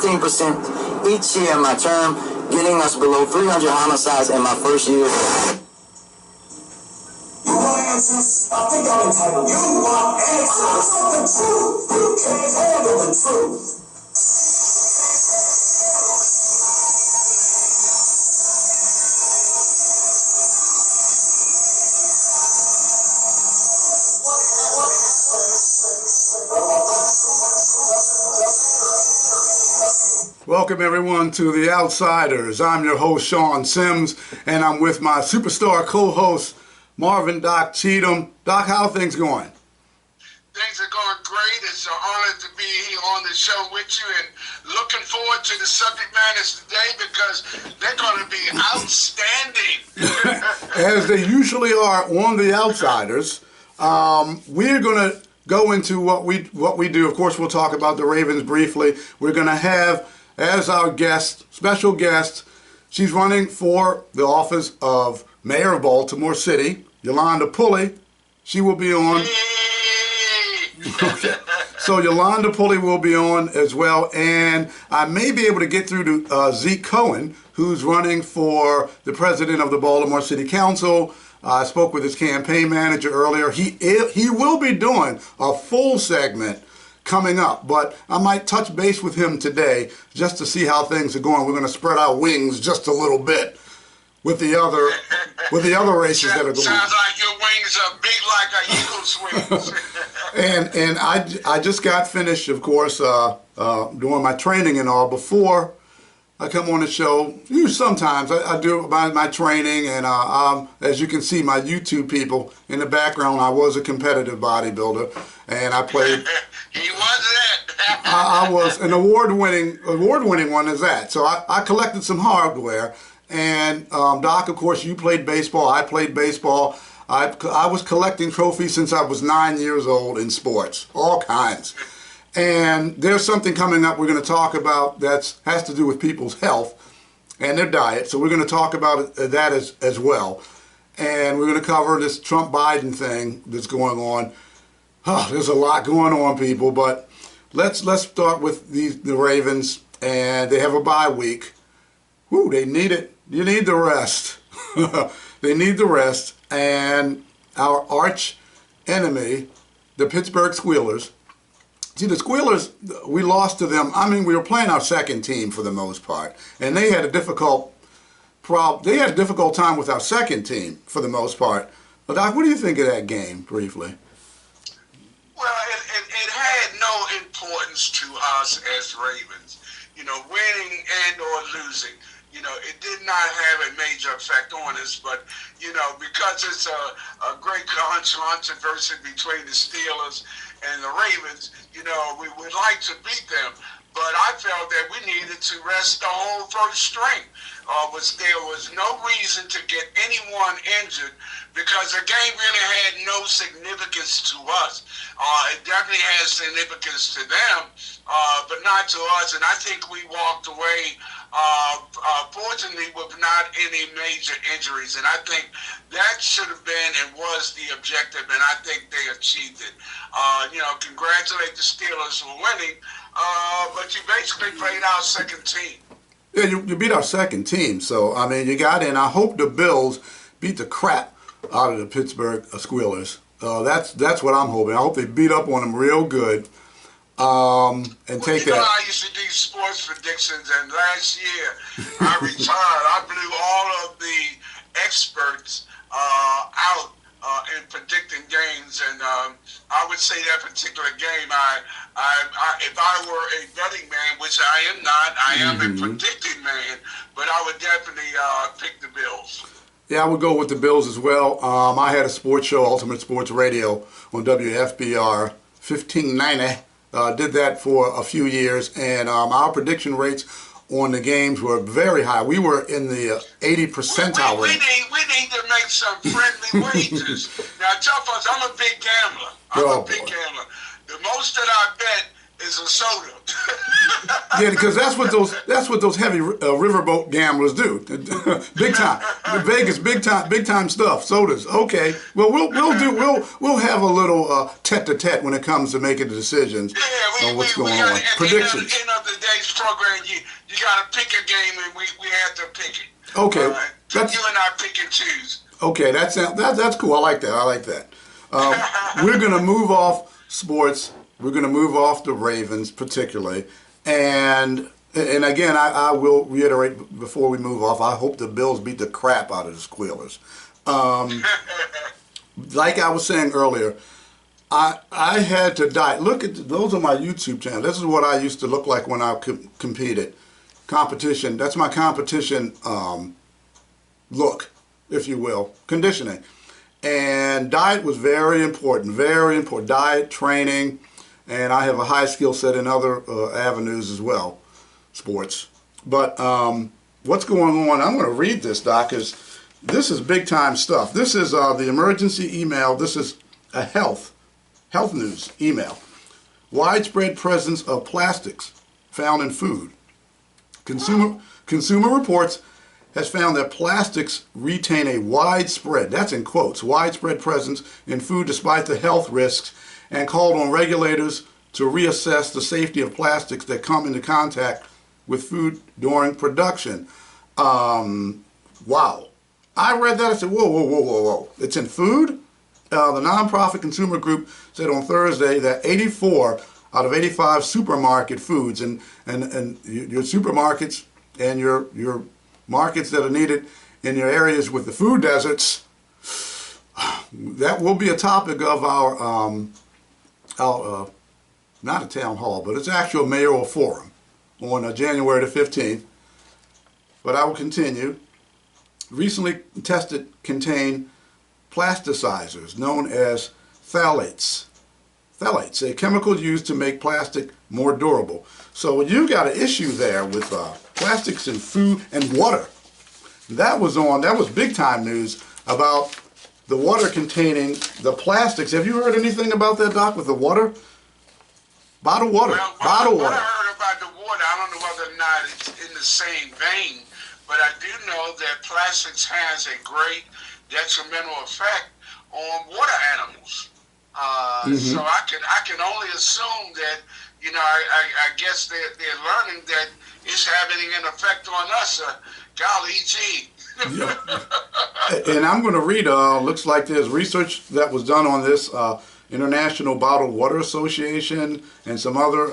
13% each year in my term, getting us below 300 homicides in my first year. You want answers? I think I'm entitled. You want answers? I want the truth. You can't handle the truth. Welcome everyone to The Outsiders. I'm your host Sean Sims, and I'm with my superstar co-host Marvin Doc Cheatham. Doc, how are things going? Things are going great. It's an honor to be here on the show with you, and looking forward to the subject matters today because they're going to be outstanding. As they usually are on The Outsiders, we're going to go into what we do. Of course, we'll talk about the Ravens briefly. We're going to have as our guest, special guest, she's running for the office of Mayor of Baltimore City, Yolanda Pulley. She will be on. So Yolanda Pulley will be on as well, and I may be able to get through to Zeke Cohen, who's running for the president of the Baltimore City Council. I spoke with his campaign manager earlier. He will be doing a full segment coming up, but I might touch base with him today just to see how things are going. We're going to spread our wings just a little bit with the other races that are going. Sounds like your wings are big like an eagle's wings. and I just got finished, of course, doing my training and all. Before I come on the show, sometimes I do my training, and as you can see, my YouTube people in the background, I was a competitive bodybuilder, and I played. He wasn't. I was an award-winning one is that. So I collected some hardware, and Doc, of course, you played baseball. I played baseball. I was collecting trophies since I was 9 years old in sports, all kinds. And there's something coming up we're going to talk about that has to do with people's health and their diet. So we're going to talk about that as well. And we're going to cover this Trump-Biden thing that's going on. Oh, there's a lot going on, people, but let's start with the Ravens, and they have a bye week. Woo, they need it. You need the rest. They need the rest, and our arch enemy, the Pittsburgh Squealers. See, the Squealers, we lost to them. I mean, we were playing our second team for the most part, and they had a difficult time with our second team for the most part. But Doc, what do you think of that game, briefly? Well, it had no importance to us as Ravens. You know, winning and or losing. You know, it did not have a major effect on us, but, you know, because it's a great controversy between the Steelers and the Ravens, you know, we would like to beat them. But I felt that we needed to rest the whole first string. There was no reason to get anyone injured because the game really had no significance to us. It definitely has significance to them, but not to us. And I think we walked away, fortunately, with not any major injuries. And I think that should have been and was the objective, and I think they achieved it. You know, congratulate the Steelers for winning, but you basically played our second team. Yeah, you beat our second team, so, I mean, you got in. I hope the Bills beat the crap out of the Pittsburgh Squealers. That's what I'm hoping. I hope they beat up on them real good and take that. You know, I used to do sports predictions, and last year I retired. I blew all of the experts out in predicting games, and I would say that particular game, if I were a betting man, which I am not, I am a predicting man, but I would definitely pick the Bills. Yeah, I would go with the Bills as well. I had a sports show, Ultimate Sports Radio, on WFBR 1590. Did that for a few years, and our prediction rates on the games were very high. We were in the 80 percentile range. We need to make some friendly wagers. Now, tell folks, I'm a big gambler. I'm a big gambler. The most that I bet is a soda. Yeah, because that's what those heavy riverboat gamblers do. Big time, Vegas, big time stuff. Sodas. Okay. Well, we'll have a little tete-a-tete when it comes to making the decisions on what's going on. Predictions. At the end of the day's program, you got to pick a game, and we have to pick it. Okay. So you and I pick and choose. Okay, that's cool. I like that. We're gonna move off sports. We're going to move off the Ravens particularly. And again, I will reiterate before we move off, I hope the Bills beat the crap out of the Squealers. Like I was saying earlier, I had to diet. Look at those are my YouTube channel. This is what I used to look like when I competed. Competition, that's my competition look, if you will, conditioning. And diet was very important, diet, training. And I have a high skill set in other avenues as well, sports. But what's going on? I'm going to read this, Doc, because this is big time stuff. This is the emergency email. This is a health news email. Widespread presence of plastics found in food. Consumer Reports has found that plastics retain a widespread, that's in quotes, widespread presence in food despite the health risks, and called on regulators to reassess the safety of plastics that come into contact with food during production. Wow. I read that, I said, whoa. It's in food? The nonprofit consumer group said on Thursday that 84 out of 85 supermarket foods and your supermarkets and your markets that are needed in your areas with the food deserts, that will be a topic of our not a town hall, but it's actual mayoral forum on January the 15th. But I will continue. Recently tested contain plasticizers known as phthalates. Phthalates, a chemical used to make plastic more durable. So you got an issue there with plastics in food and water. That was big time news about the water containing the plastics. Have you heard anything about that, Doc, with the water? Bottled water. Well, Bottled water. What I heard about the water, I don't know whether or not it's in the same vein, but I do know that plastics has a great detrimental effect on water animals. So I can only assume that, I guess they're learning that it's having an effect on us. Golly gee. And I'm going to read, looks like there's research that was done on this, International Bottled Water Association and some other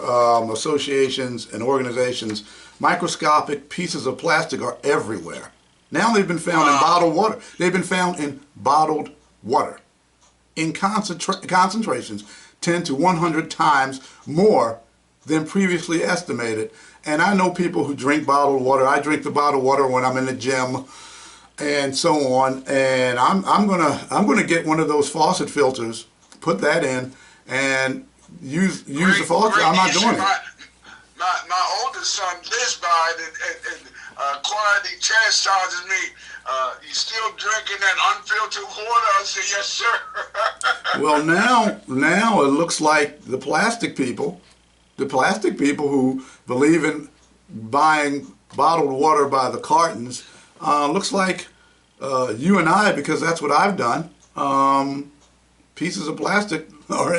associations and organizations. Microscopic pieces of plastic are everywhere. Now they've been found in bottled water. They've been found in bottled water in concentrations 10 to 100 times more than previously estimated. And I know people who drink bottled water. I drink the bottled water when I'm in the gym and so on. And I'm gonna get one of those faucet filters, put that in, and use the faucet. I'm not doing it. My oldest son lives by it, and quietly chastises me. You still drinking that unfiltered water? I say, yes, sir. Well, now it looks like the plastic people who believe in buying bottled water by the cartons, looks like you and I, because that's what I've done. Pieces of plastic are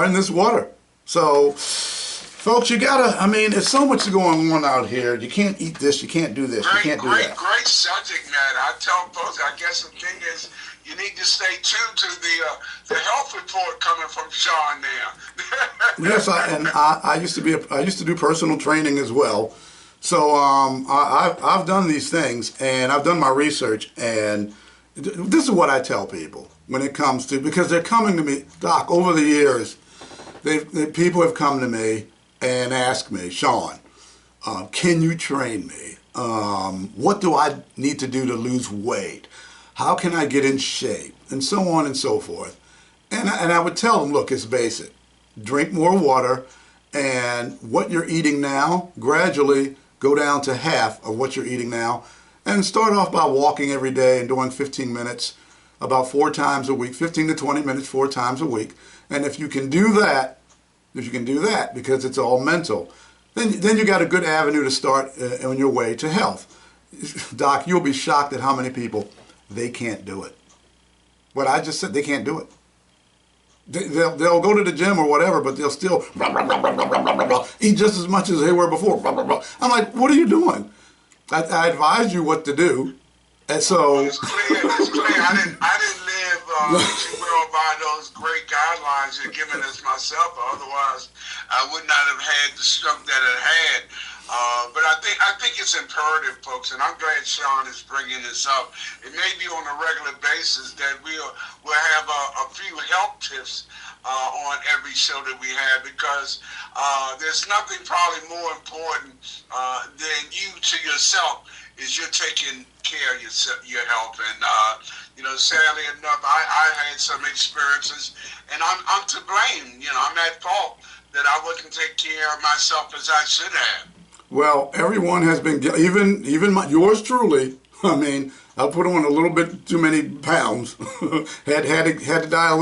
in this water. So, folks, you gotta. I mean, there's so much going on out here. You can't eat this. You can't do this. You can't do that. Great subject matter. I tell folks. I guess the thing is, you need to stay tuned to the health report coming from Sean now. Yes, I used to do personal training as well. So I've done these things, and I've done my research, and this is what I tell people when it comes to, because they're coming to me, Doc, over the years, people have come to me and asked me, Sean, can you train me? What do I need to do to lose weight? How can I get in shape? And so on and so forth. And I would tell them, look, it's basic. Drink more water, and what you're eating now, gradually go down to half of what you're eating now. And start off by walking every day and doing 15 minutes, about 4 times a week, 15 to 20 minutes, 4 times a week. And if you can do that, if you can do that, because it's all mental, then you got a good avenue to start on your way to health. Doc, you'll be shocked at how many people, they can't do it. What I just said, they can't do it. They'll go to the gym or whatever, but they'll still eat just as much as they were before. I'm like, what are you doing? I advised you what to do, and so it's clear. I didn't live too well by those great guidelines you're giving us myself. Otherwise, I would not have had the stroke that I had. But I think it's imperative, folks, and I'm glad Sean is bringing this up. It may be on a regular basis that we'll have a few health tips on every show that we have, because there's nothing probably more important than you to yourself is you're taking care of your health. And sadly enough, I had some experiences, and I'm to blame. I'm at fault that I wasn't taking care of myself as I should have. Well, everyone has been, even yours truly. I mean, I put on a little bit too many pounds. had to diet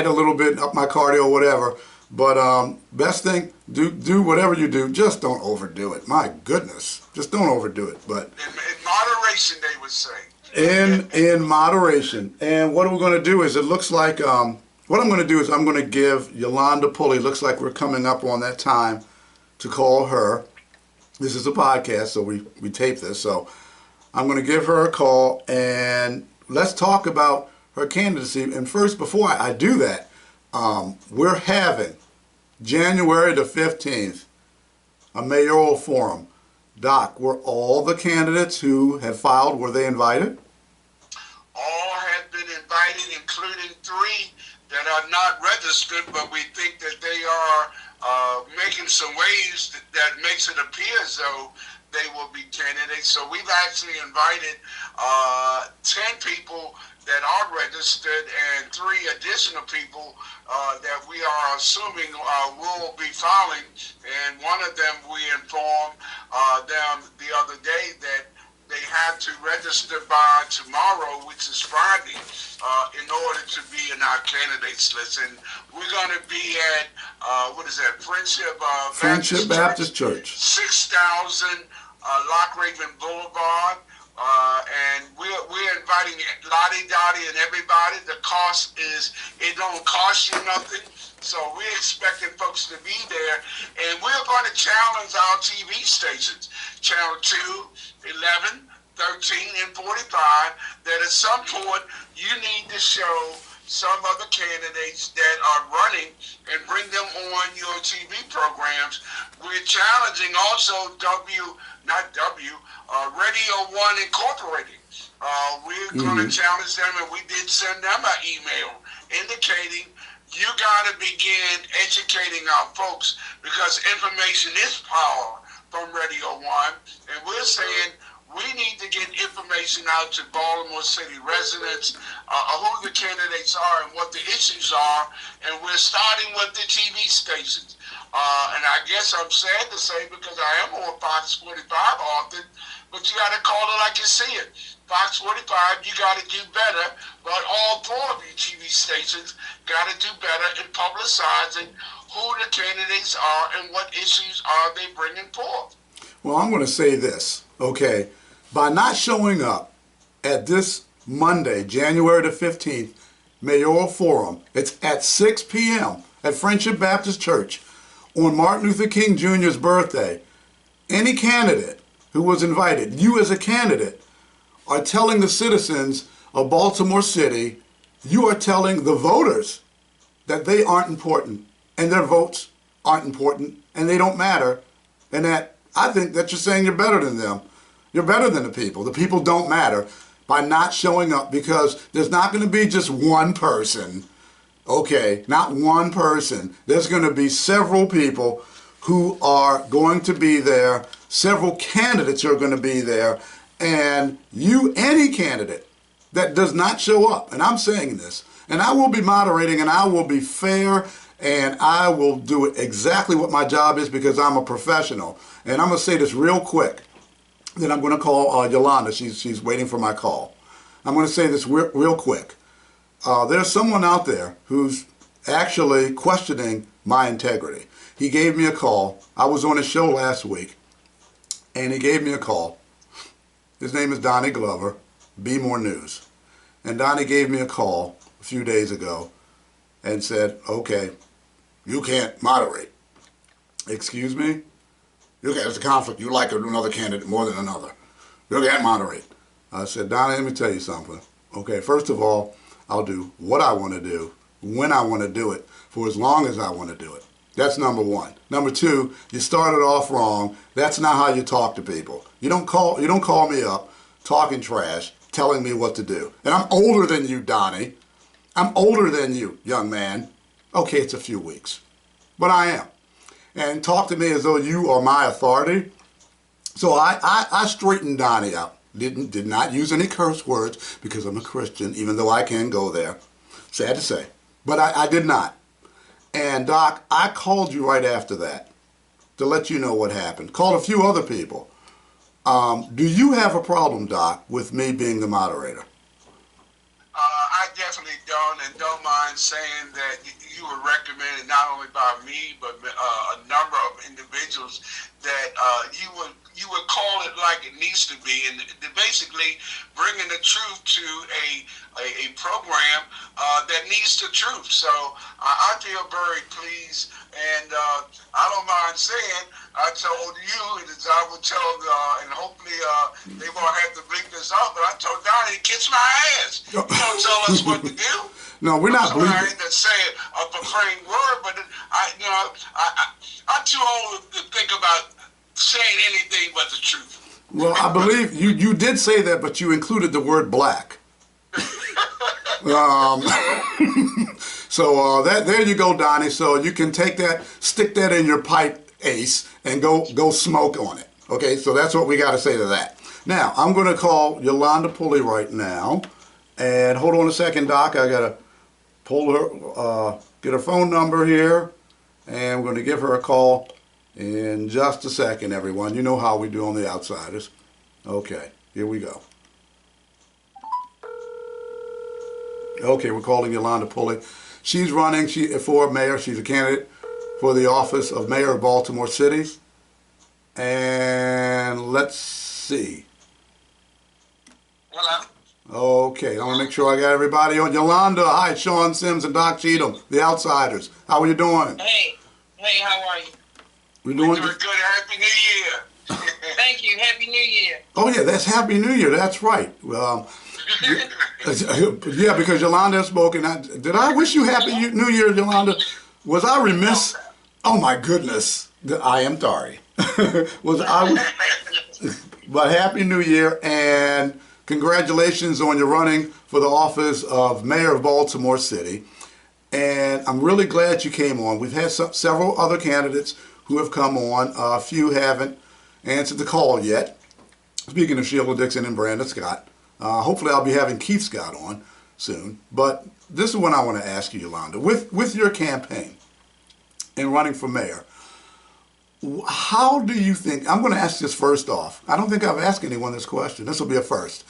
a little bit, up my cardio, whatever. But best thing, do whatever you do, just don't overdo it. My goodness, just don't overdo it. But in moderation, they would say. In moderation. And what we're going to do is, it looks like what I'm going to do is I'm going to give Yolanda Pulley. Looks like we're coming up on that time to call her. This is a podcast, so we tape this. So I'm going to give her a call, and let's talk about her candidacy. And first, before I do that, we're having January the 15th, a mayoral forum. Doc, were all the candidates who have filed, were they invited? All have been invited, including 3 that are not registered, but we think that they are making some waves that makes it appear as though they will be candidates. So we've actually invited 10 people that are registered and 3 additional people that we are assuming will be filing. And one of them, we informed them the other day that they have to register by tomorrow, which is Friday, in order to be in our candidates list. And we're going to be at, Friendship Baptist Church. 6,000 Lockraven Boulevard. And we're inviting Lottie Dottie and everybody. The cost is, it don't cost you nothing. So we're expecting folks to be there. And we're going to challenge our TV stations, Channel 2, 11, 13, and 45, that at some point you need to show some of the candidates that are running and bring them on your TV programs. We're challenging also Radio 1 Incorporated. We're going to challenge them, and we did send them an email indicating you got to begin educating our folks, because information is power from Radio 1. And we're saying we need to get information out to Baltimore City residents, who the candidates are and what the issues are. And we're starting with the TV stations. And I guess I'm sad to say, because I am on Fox 45 often, but you got to call it like you see it. Fox 45, you got to do better, but all 4 of you TV stations got to do better in publicizing who the candidates are and what issues are they bringing forth. Well, I'm going to say this, okay? By not showing up at this Monday, January the 15th, Mayoral Forum, it's at 6 p.m. at Friendship Baptist Church on Martin Luther King Jr.'s birthday. Any candidate who was invited, you as a candidate, are telling the citizens of Baltimore City, you are telling the voters that they aren't important and their votes aren't important and they don't matter, and that I think that you're saying you're better than them. You're better than the people. The people don't matter by not showing up, because there's not going to be just one person. Okay, not one person. There's going to be several people who are going to be there. Several candidates are going to be there. And any candidate that does not show up, and I'm saying this, and I will be moderating, and I will be fair, and I will do it exactly what my job is, because I'm a professional. And I'm going to say this real quick. Then I'm going to call Yolanda. She's waiting for my call. I'm going to say this real quick. There's someone out there who's actually questioning my integrity. He gave me a call. I was on his show last week, and he gave me a call. His name is Donnie Glover, Be More News. And Donnie gave me a call a few days ago and said, okay, you can't moderate. Excuse me? You can't, it's a conflict. You like another candidate more than another. You can't moderate. I said, Donnie, let me tell you something. Okay, first of all, I'll do what I want to do, when I want to do it, for as long as I want to do it. That's number one. Number two, you started off wrong. That's not how you talk to people. You don't call me up talking trash, telling me what to do. And I'm older than you, Donnie. I'm older than you, young man. Okay, it's a few weeks, but I am. And talk to me as though you are my authority. So I straightened Donnie out. Did not use any curse words because I'm a Christian, even though I can go there. Sad to say. But I did not. And Doc, I called you right after that to let you know what happened. Called a few other people. Do you have a problem, Doc, with me being the moderator? I definitely don't, and don't mind saying that you were recommended not only by me, but a number of individuals that you would call it like it needs to be, and basically bringing the truth to a program that needs the truth. So I feel very pleased, and I don't mind saying I told you, and I would tell, and hopefully they won't have to bleep this out, but I told Donnie, kiss my ass. You don't tell us what to do. No, we're not bleeping. I hate to say it, a profane word, but I'm too old to think about saying anything but the truth. Well, I believe you did say that, but you included the word black. So there you go, Donnie. So you can take that, stick that in your pipe, Ace, and go smoke on it. Okay, so that's what we got to say to that. Now, I'm going to call Yolanda Pulley right now. And hold on a second, Doc. I got to pull her, get her phone number here. And I'm going to give her a call in just a second, everyone. You know how we do on The Outsiders. Okay, here we go. Okay, we're calling Yolanda Pulley. She's running for mayor. She's a candidate for the office of mayor of Baltimore City. And let's see. Hello. Okay, I want to make sure I got everybody on. Yolanda, hi, Sean Sims and Doc Cheatham, The Outsiders. How are you doing? Hey, how are you? We're doing good. Happy New Year. Thank you. Happy New Year. Oh yeah, that's Happy New Year. That's right. Yeah, because Yolanda has spoken. Did I wish you Happy New Year, Yolanda? Was I remiss? Oh my goodness, I am sorry. But Happy New Year, and congratulations on your running for the office of Mayor of Baltimore City. And I'm really glad you came on. We've had several other candidates who have come on. A few haven't answered the call yet. Speaking of Sheila Dixon and Brandon Scott, hopefully I'll be having Keith Scott on soon. But this is what I want to ask you, Yolanda. With your campaign and running for mayor, how do you think, I'm going to ask this first off. I don't think I've asked anyone this question. This will be a first.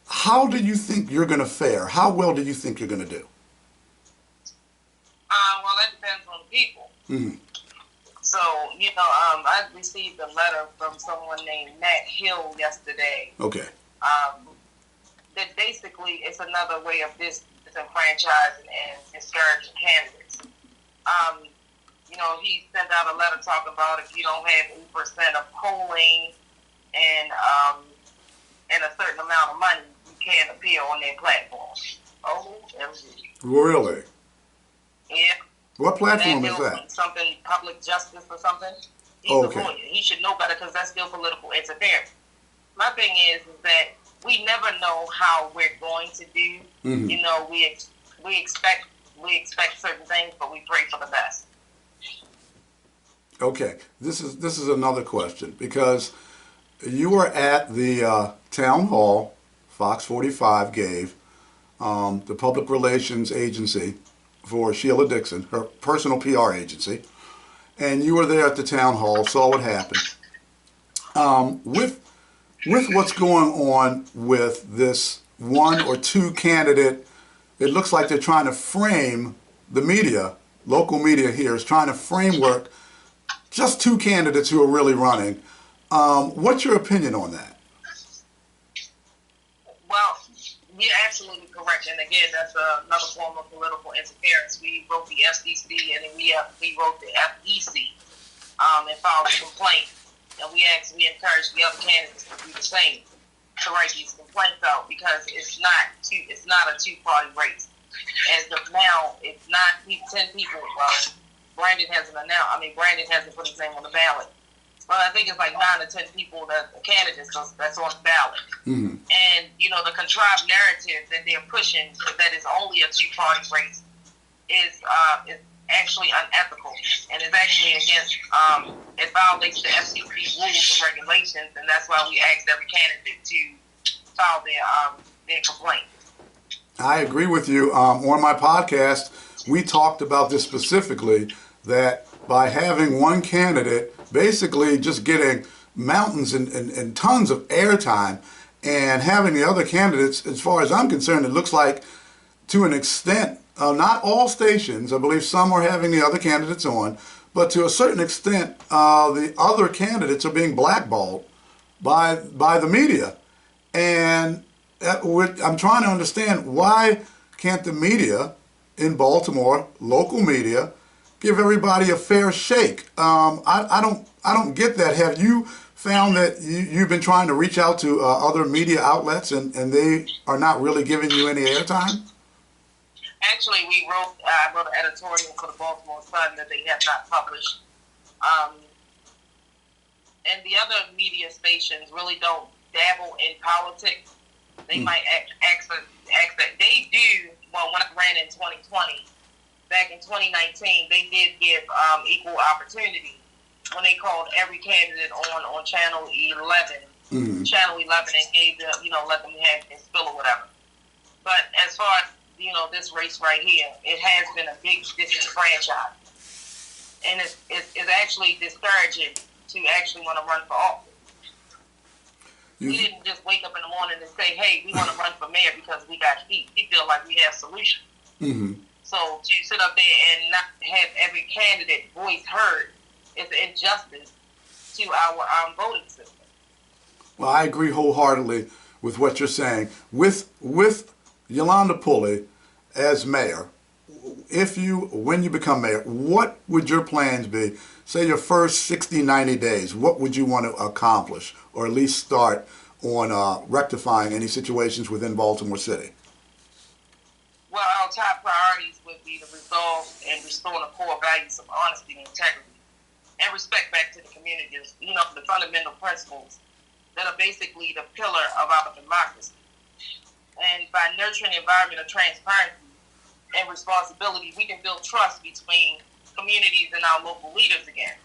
How do you think you're going to fare? How well do you think you're going to do? Well, that depends on the people. Mm-hmm. So, I received a letter from someone named Matt Hill yesterday. Okay. That basically it's another way of disenfranchising and discouraging candidates. He sent out a letter talking about if you don't have 8% of polling and a certain amount of money, you can't appear on their platform. Oh, Really? Yeah. What platform is that? Something public justice or something. He's Okay. a lawyer. He should know better because that's still political interference. My thing is that we never know how we're going to do. Mm-hmm. We expect certain things, but we pray for the best. Okay, this is another question, because you were at the town hall Fox 45 gave the public relations agency for Sheila Dixon, her personal PR agency, and you were there at the town hall, saw what happened. With what's going on with this one or two candidate, it looks like they're trying to frame the media local media here is trying to framework just two candidates who are really running. What's your opinion on that? Well, you're absolutely correct. And again, that's another form of political interference. We wrote the FCC and then we wrote the FEC and filed a complaint. And we encourage the other candidates to do the same, to write these complaints out, because it's not a two-party race. As of now, it's not 10 people. Brandon hasn't put his name on the ballot. But I think it's like 9 or 10 people that are candidates that's on the ballot. Mm-hmm. And, the contrived narrative that they're pushing that is only a two-party race is actually unethical, and is actually against, it violates the FCC rules and regulations, and that's why we asked every candidate to file their complaint. I agree with you. On my podcast, we talked about this specifically, that by having one candidate basically just getting mountains and tons of airtime, and having the other candidates, as far as I'm concerned, it looks like to an extent, not all stations, I believe some are having the other candidates on, but to a certain extent, the other candidates are being blackballed by the media. And I'm trying to understand, why can't the media in Baltimore, local media, give everybody a fair shake? I don't get that. Have you found that you've been trying to reach out to other media outlets and they are not really giving you any airtime? Actually, I wrote an editorial for the Baltimore Sun that they have not published. And the other media stations really don't dabble in politics. They might ask that. They do. Well, when I ran in 2020, back in 2019, they did give equal opportunity when they called every candidate on Channel 11, Channel 11, and gave them, let them have their spill or whatever. But as far as this race right here, it has been a big disenfranchise, and it's actually discouraging to actually want to run for office. We didn't just wake up in the morning and say, hey, we want to run for mayor because we got heat. We feel like we have solutions. Mm-hmm. So to sit up there and not have every candidate voice heard is an injustice to our voting system. Well, I agree wholeheartedly with what you're saying. With Yolanda Pulley as mayor, when you become mayor, what would your plans be? Say your first 60, 90 days, what would you want to accomplish, or at least start on rectifying any situations within Baltimore City? Well, our top priorities would be to resolve and restore the core values of honesty and integrity and respect back to the communities, the fundamental principles that are basically the pillar of our democracy. And by nurturing an environment of transparency and responsibility, we can build trust between communities and our local leaders again.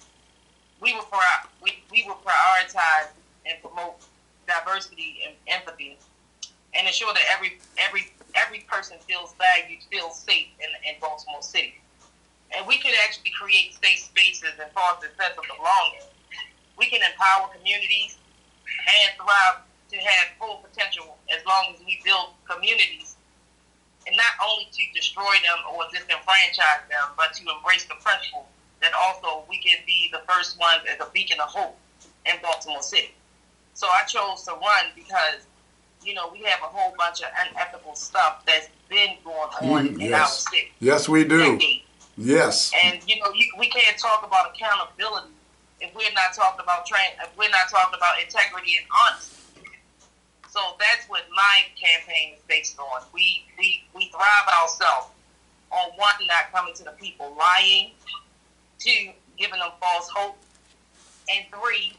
We will prioritize and promote diversity and empathy, and ensure that every person feels valued, feels safe in Baltimore City. And we could actually create safe spaces and foster a sense of belonging. We can empower communities and thrive to have full potential as long as we build communities, and not only to destroy them or disenfranchise them, but to embrace the principle that also we can be the first ones as a beacon of hope in Baltimore City. So I chose to run because, we have a whole bunch of unethical stuff that's been going on in our city. Yes, we do. Decades. Yes. And, we can't talk about accountability if we're not talking about integrity and honesty. So that's what my campaign is based on. We thrive ourselves on one, not coming to the people lying, two, giving them false hope, and three,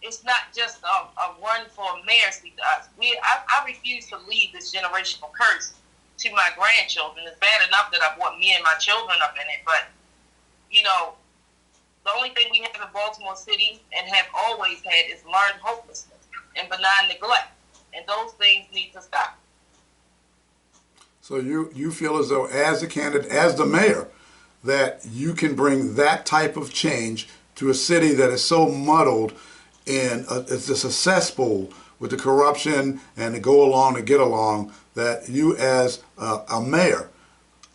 it's not just a run for mayor seat to us. I refuse to leave this generational curse to my grandchildren. It's bad enough that I brought me and my children up in it, but the only thing we have in Baltimore City and have always had is learned hopelessness and benign neglect, and those things need to stop. So you feel as though, as a candidate, as the mayor, that you can bring that type of change to a city that is so muddled in it's a cesspool with the corruption and the go along to get along, that you as a mayor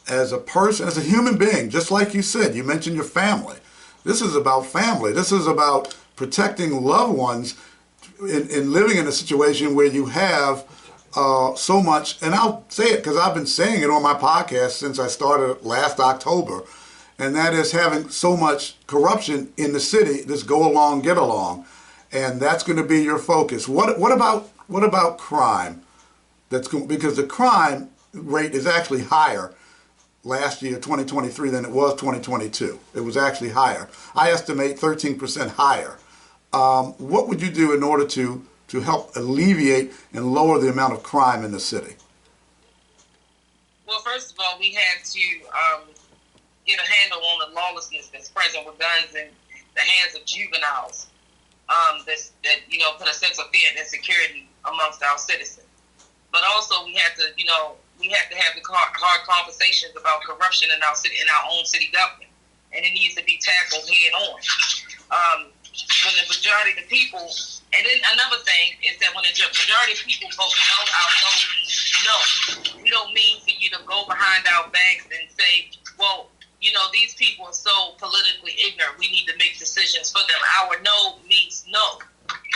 as a person, as a human being, just like you said, you mentioned your family. This is about family. This is about protecting loved ones in living in a situation where you have so much, and I'll say it because I've been saying it on my podcast since I started last October, and that is having so much corruption in the city, this go along, get along, and that's going to be your focus. What about crime? Because the crime rate is actually higher last year, 2023, than it was 2022. It was actually higher. I estimate 13% higher. What would you do in order to help alleviate and lower the amount of crime in the city? Well, first of all, we had to get a handle on the lawlessness that's present with guns in the hands of juveniles. That put a sense of fear and insecurity amongst our citizens. But also, we have to have the hard conversations about corruption in our city, in our own city government, and it needs to be tackled head on. When the majority of the people, and then another thing is that when the majority of people vote no, we don't mean for you to go behind our backs and say, well, these people are so politically ignorant, we need to make decisions for them. Our no means no.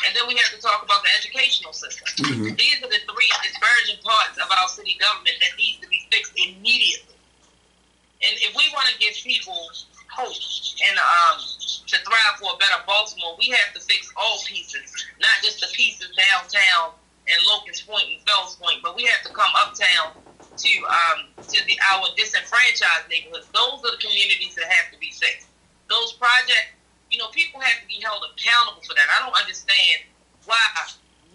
And then we have to talk about the educational system. Mm-hmm. These are the three disparaging parts of our city government that needs to be fixed immediately. And if we want to give people hope and to thrive for a better Baltimore, we have to fix all pieces, not just the pieces downtown and Locust Point and Fells Point, but we have to come uptown to our disenfranchised neighborhoods. Those are the communities that have to be fixed. Those projects, people have to be held accountable for that. I don't understand why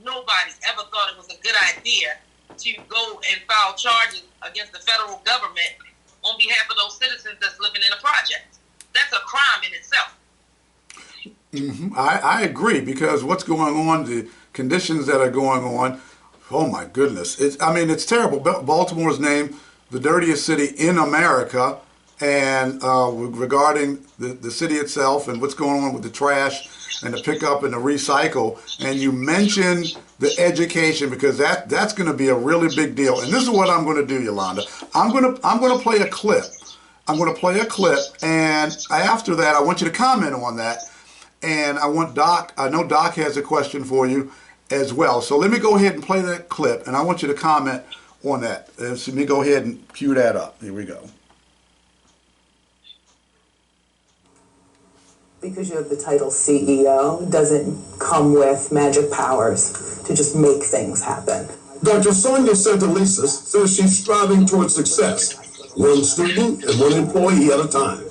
nobody ever thought it was a good idea to go and file charges against the federal government on behalf of those citizens that's living in a project. That's a crime in itself. Mm-hmm. I agree, because what's going on, the conditions that are going on, oh my goodness. It's terrible. Baltimore's named the dirtiest city in America, and regarding the city itself and what's going on with the trash and the pickup and the recycle, and you mentioned the education, because that's going to be a really big deal. And this is what I'm going to do, Yolanda. I'm going to play a clip. And after that, I want you to comment on that. And I know Doc has a question for you as well. So let me go ahead and play that clip, and I want you to comment on that. So let me go ahead and cue that up. Here we go. Because you have the title CEO doesn't come with magic powers to just make things happen. Dr. Sonia Santalisa says she's striving towards success, one student and one employee at a time.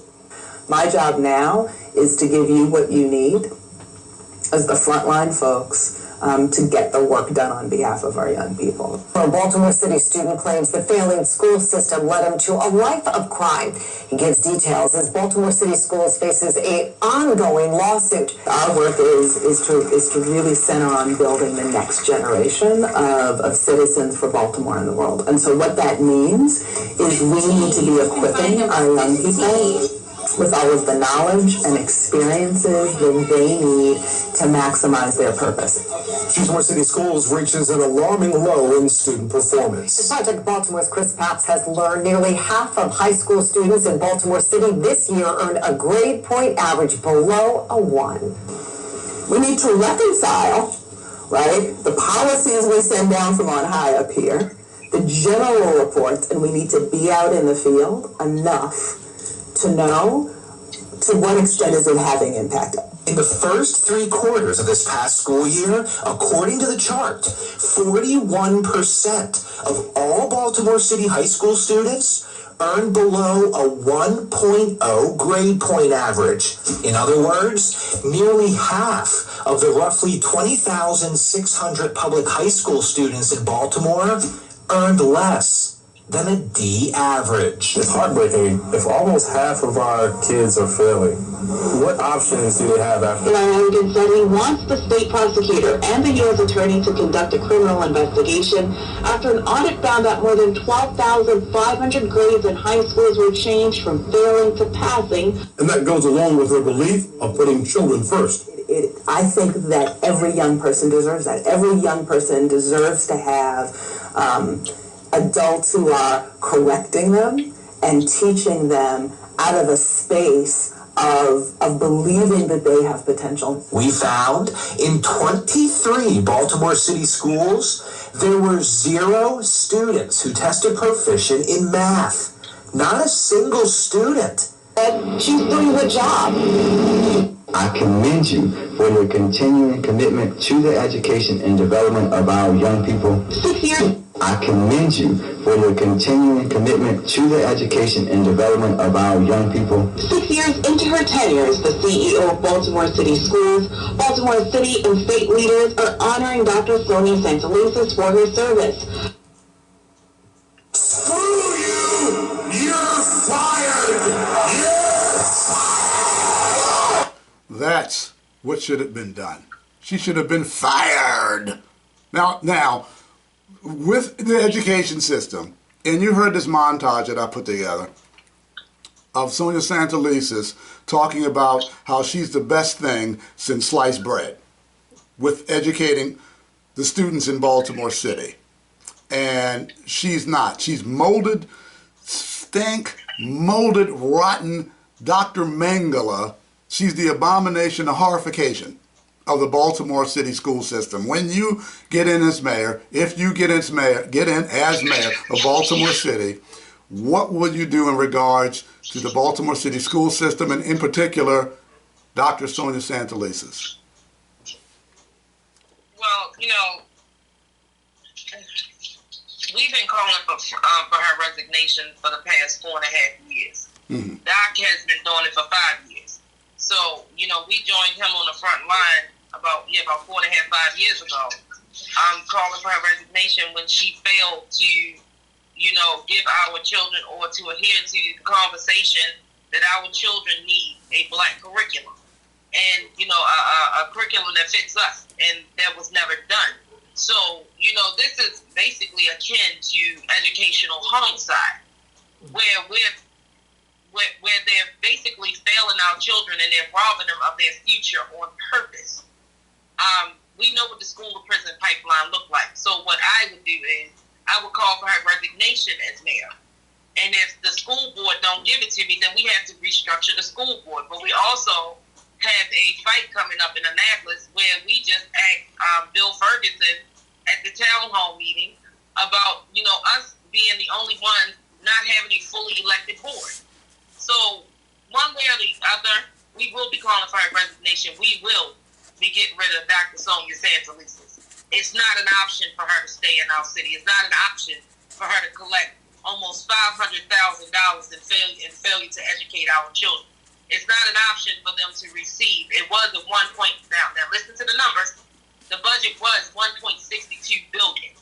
My job now is to give you what you need as the frontline folks to get the work done on behalf of our young people. A Baltimore City student claims the failing school system led him to a life of crime. He gives details as Baltimore City Schools faces an ongoing lawsuit. Our work is to really center on building the next generation of citizens for Baltimore and the world. And so what that means is we need to be equipping our young people with all of the knowledge and experiences that they need to maximize their purpose. Baltimore City Schools reaches an alarming low in student performance. Project Baltimore's Chris Papps has learned nearly half of high school students in Baltimore City this year earned a grade point average below a 1. We need to reconcile, right, the policies we send down from on high up here, the general reports, and we need to be out in the field enough to know to what extent is it having impact. In the first 3 quarters of this past school year, according to the chart, 41% of all Baltimore City high school students earned below a 1.0 grade point average. In other words, nearly half of the roughly 20,600 public high school students in Baltimore earned less than a D average. It's heartbreaking. If almost half of our kids are failing, what options do they have after? Langen said he wants the state prosecutor and the U.S. attorney to conduct a criminal investigation after an audit found that more than 12,500 grades in high schools were changed from failing to passing. And that goes along with her belief of putting children first. I think that every young person deserves that. Every young person deserves to have adults who are correcting them and teaching them out of a space of believing that they have potential. We found in 23 Baltimore City schools, there were 0 students who tested proficient in math. Not a single student. And she's doing the job. I commend you for your continuing commitment to the education and development of our young people. 6 years. I commend you for your continuing commitment to the education and development of our young people. 6 years into her tenure as the CEO of Baltimore City Schools, Baltimore City and state leaders are honoring Dr. Sonia Santelises for her service. Screw you! You're fired! You're fired! That's what should have been done. She should have been fired. Now, with the education system, and you heard this montage that I put together of Sonia Santelises talking about how she's the best thing since sliced bread with educating the students in Baltimore City. And she's not. She's molded, molded, rotten Dr. Mengele. She's the abomination, the horrification of the Baltimore City school system. When you get in as mayor, if you get in as mayor of Baltimore City, what would you do in regards to the Baltimore City school system, and in particular, Dr. Sonia Santelises? Well, we've been calling for her resignation for the past 4.5 years. Mm-hmm. Doc has been doing it for 5 years. So, we joined him on the front line about 4.5, 5 years ago. Calling for her resignation when she failed to, give our children or to adhere to the conversation that our children need a black curriculum. And, a curriculum that fits us. And that was never done. So, this is basically akin to educational homicide, where they're basically failing our children and they're robbing them of their future on purpose. We know what the school to prison pipeline looked like. So what I would do is I would call for her resignation as mayor. And if the school board don't give it to me, then we have to restructure the school board. But we also have a fight coming up in Annapolis where we just asked Bill Ferguson at the town hall meeting about, us being the only ones not having a fully elected board. So one way or the other, we will be calling for her resignation. We will be getting rid of Dr. Sonia Santelises. It's not an option for her to stay in our city. It's not an option for her to collect almost $500,000 in failure to educate our children. It's not an option for them to receive. It was at one point, now listen to the numbers. The budget was $1.62 billion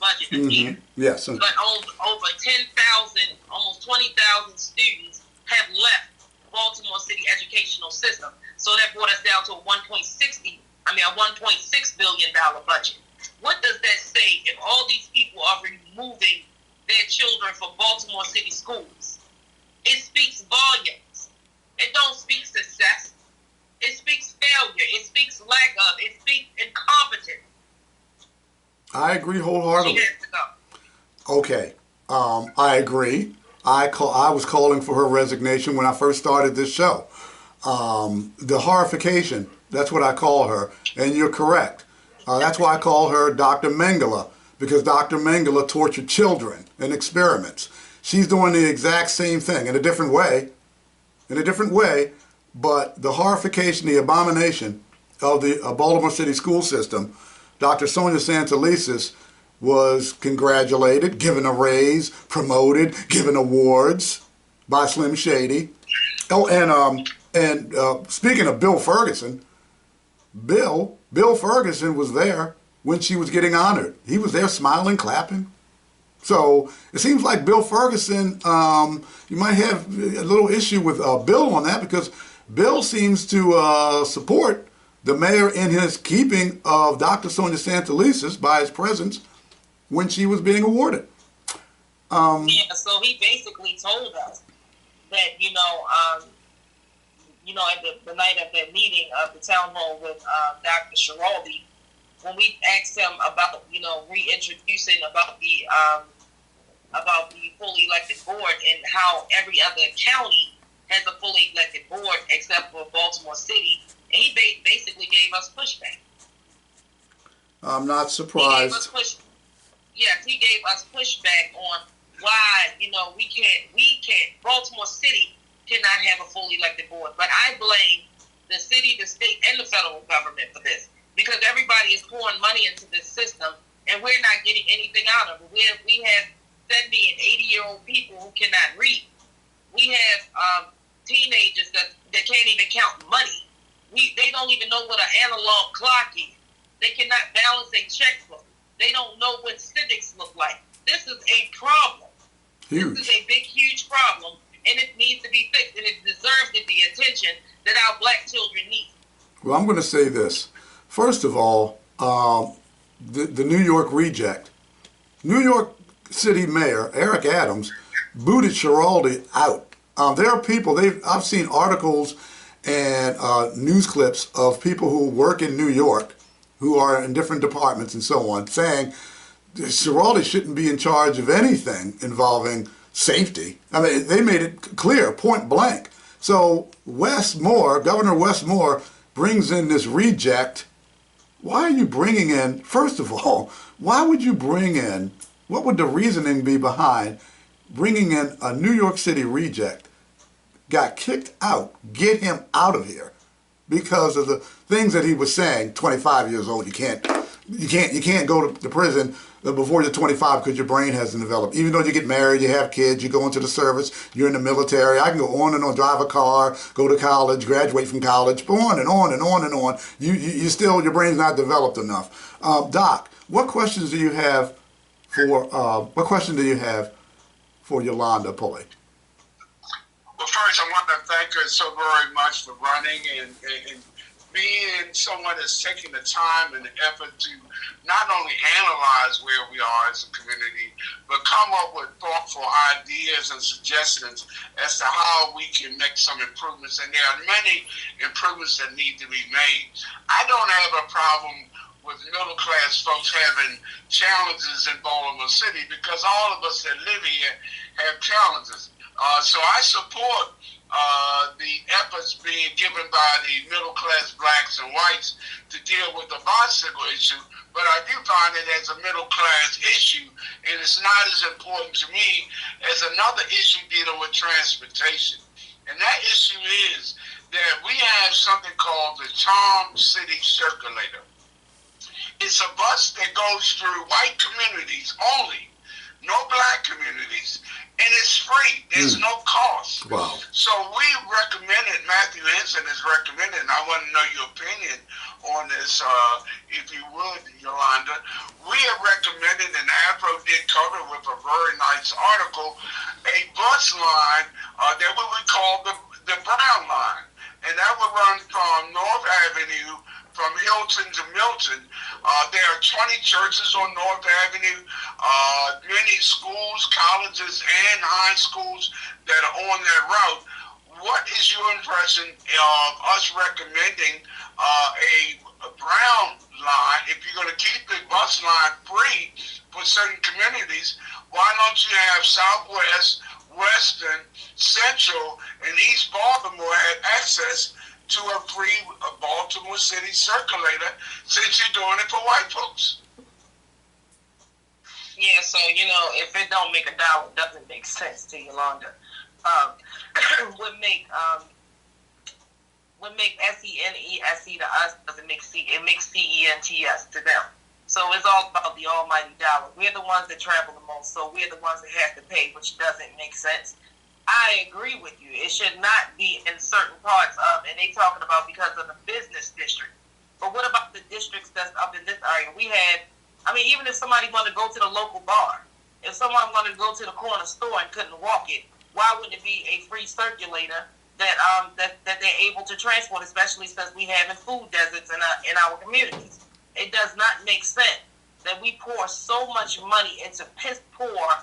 budget this year. Yes. But over 10,000, almost 20,000 students have left Baltimore City educational system. So that brought us down to a $1.6 billion budget. What does that say if all these people are removing their children from Baltimore City schools? It speaks volumes. It don't speak success. It speaks failure. It speaks lack of. It speaks incompetence. I agree wholeheartedly. She has to go. Okay, I agree. I was calling for her resignation when I first started this show. The horrification, that's what I call her, and you're correct. That's why I call her Dr. Mengele, because Dr. Mengele tortured children in experiments. She's doing the exact same thing in a different way, but the horrification, the abomination of the Baltimore City school system, Dr. Sonia Santelises was congratulated, given a raise, promoted, given awards by Slim Shady. Oh, and speaking of Bill Ferguson, Bill Ferguson was there when she was getting honored. He was there smiling, clapping. So it seems like Bill Ferguson, you might have a little issue with Bill on that, because Bill seems to support the mayor in his keeping of Dr. Sonia Santelises by his presence when she was being awarded. So he basically told us that, at the night of that meeting of the town hall with Dr. Schiraldi, when we asked him about, reintroducing about the about the fully elected board and how every other county has a fully elected board except for Baltimore City, and he basically gave us pushback. I'm not surprised. He gave us pushback on why, we can't, Baltimore City cannot have a fully elected board. But I blame the city, the state, and the federal government for this, because everybody is pouring money into this system, and we're not getting anything out of it. We have 70 and 80-year-old people who cannot read. We have teenagers that can't even count money. They don't even know what an analog clock is. They cannot balance a checkbook. They don't know what civics look like. This is a problem. Huge. This is a big, huge problem, and it needs to be fixed, and it deserves the attention that our black children need. Well, I'm going to say this. First of all, the New York reject. New York City Mayor Eric Adams booted Schiraldi out. There are people, I've seen articles and news clips of people who work in New York who are in different departments and so on, saying Schiraldi shouldn't be in charge of anything involving safety. I mean, they made it clear, point blank. So Governor Wes Moore brings in this reject. Why are you bringing in, first of all, what would the reasoning be behind bringing in a New York City reject? Got kicked out, get him out of here because of the things that he was saying. 25 years old, you can't go to prison before you're 25 because your brain hasn't developed. Even though you get married, you have kids, you go into the service, you're in the military. I can go on and on, drive a car, go to college, graduate from college, on and on and on and on. You still, your brain's not developed enough. Doc, what questions do you have for Yolanda Pulley? Well, first, I want to thank her so very much for running and being someone that's taking the time and the effort to not only analyze where we are as a community, but come up with thoughtful ideas and suggestions as to how we can make some improvements. And there are many improvements that need to be made. I don't have a problem with middle-class folks having challenges in Baltimore City because all of us that live here have challenges. So I support the efforts being given by the middle-class blacks and whites to deal with the bicycle issue, but I do find it as a middle-class issue, and it's not as important to me as another issue dealing with transportation. And that issue is that we have something called the Charm City Circulator. It's a bus that goes through white communities only, no black communities, and it's free. There's no cost. Wow. So we recommended, Matthew Henson has recommended, and I want to know your opinion on this, if you would, Yolanda. We have recommended, and Afro did cover with a very nice article, a bus line that we would call the Brown Line. And that would run from North Avenue, from Hilton to Milton. There are 20 churches on North Avenue, many schools, colleges, and high schools that are on that route. What is your impression of us recommending a Brown Line? If you're going to keep the bus line free for certain communities, why don't you have Southwest, Western, Central, and East Baltimore have access to a free Baltimore City Circulator since you're doing it for white folks? Yeah, so, if it don't make a dollar, it doesn't make sense to Yolanda. What make SENESE to us doesn't make it makes CENTS to them. So it's all about the almighty dollar. We're the ones that travel the most, so we're the ones that have to pay, which doesn't make sense. I agree with you. It should not be in certain parts of, and they talking about because of the business district. But what about the districts that's up in this area? Even if somebody wanted to go to the local bar, if someone wanted to go to the corner store and couldn't walk it, why wouldn't it be a free circulator that they're able to transport, especially since we having food deserts in our communities? It does not make sense that we pour so much money into piss poor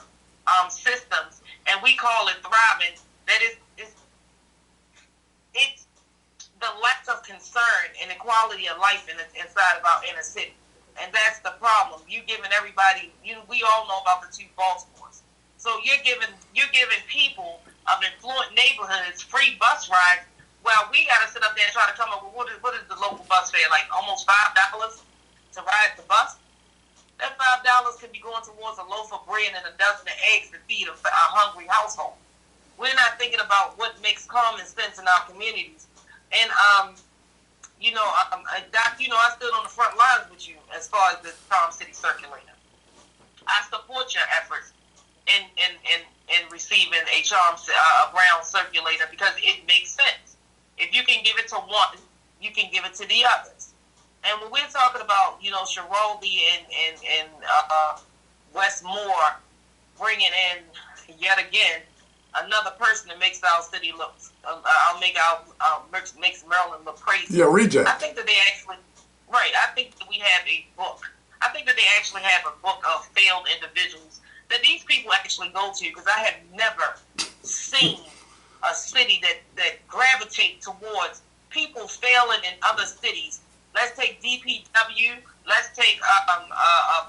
systems, and we call it thriving. That it's the lack of concern and the quality of life inside of our inner city, and that's the problem. You giving everybody. We all know about the two Baltimores. So you're giving people of affluent neighborhoods free bus rides. Well, we got to sit up there and try to come up with what is the local bus fare, like almost $5 to ride the bus. That $5 could be going towards a loaf of bread and a dozen of eggs to feed a hungry household. We're not thinking about what makes common sense in our communities. And Doc, I stood on the front lines with you as far as the Palm City Circulator. I support your efforts in receiving a brown circulator because it makes sense. If you can give it to one, you can give it to the others. And when we're talking about, Shirley and Westmore bringing in yet again another person that makes our city look, makes Maryland look crazy. Yeah, reject. I think that they actually, right. I think that we have a book. I think that they actually have a book of failed individuals that these people actually go to, because I have never seen a city that gravitate towards people failing in other cities. Let's take DPW. Let's take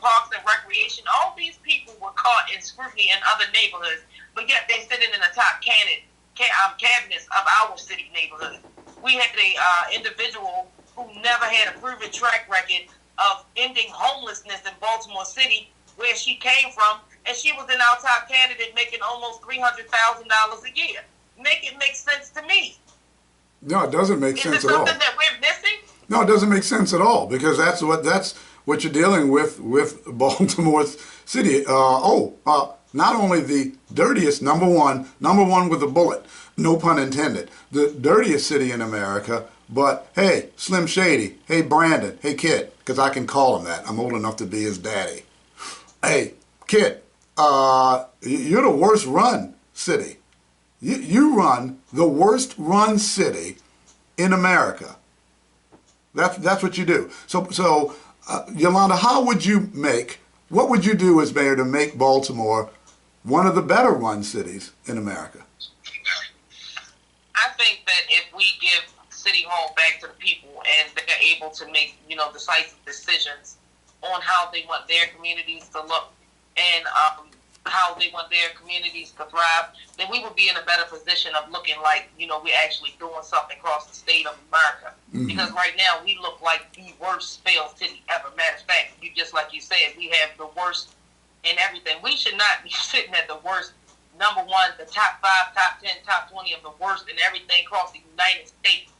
Parks and Recreation. All these people were caught in scrutiny in other neighborhoods, but yet they're sitting in the top cabinets of our city neighborhood. We had a individual who never had a proven track record of ending homelessness in Baltimore City, where she came from, and she was in our top candidate making almost $300,000 a year. Make it make sense to me. No, it doesn't make sense at all. Is it something that we're missing? No, it doesn't make sense at all, because that's what you're dealing with Baltimore City. Not only the dirtiest, number one with a bullet, no pun intended, the dirtiest city in America, but hey, Slim Shady, hey Brandon, hey Kid, because I can call him that. I'm old enough to be his daddy. Hey, Kid, you're the worst run city. You run the worst run city in America. That's what you do. So Yolanda, what would you do as mayor to make Baltimore one of the better run cities in America? I think that if we give City Hall back to the people and they're able to make, decisive decisions on how they want their communities to look and how they want their communities to thrive, then we would be in a better position of looking like, we're actually doing something across the state of America. Mm-hmm. Because right now we look like the worst failed city ever. Matter of fact, just like you said, we have the worst in everything. We should not be sitting at the worst, number one, the top 5, top 10, top 20 of the worst in everything across the United States.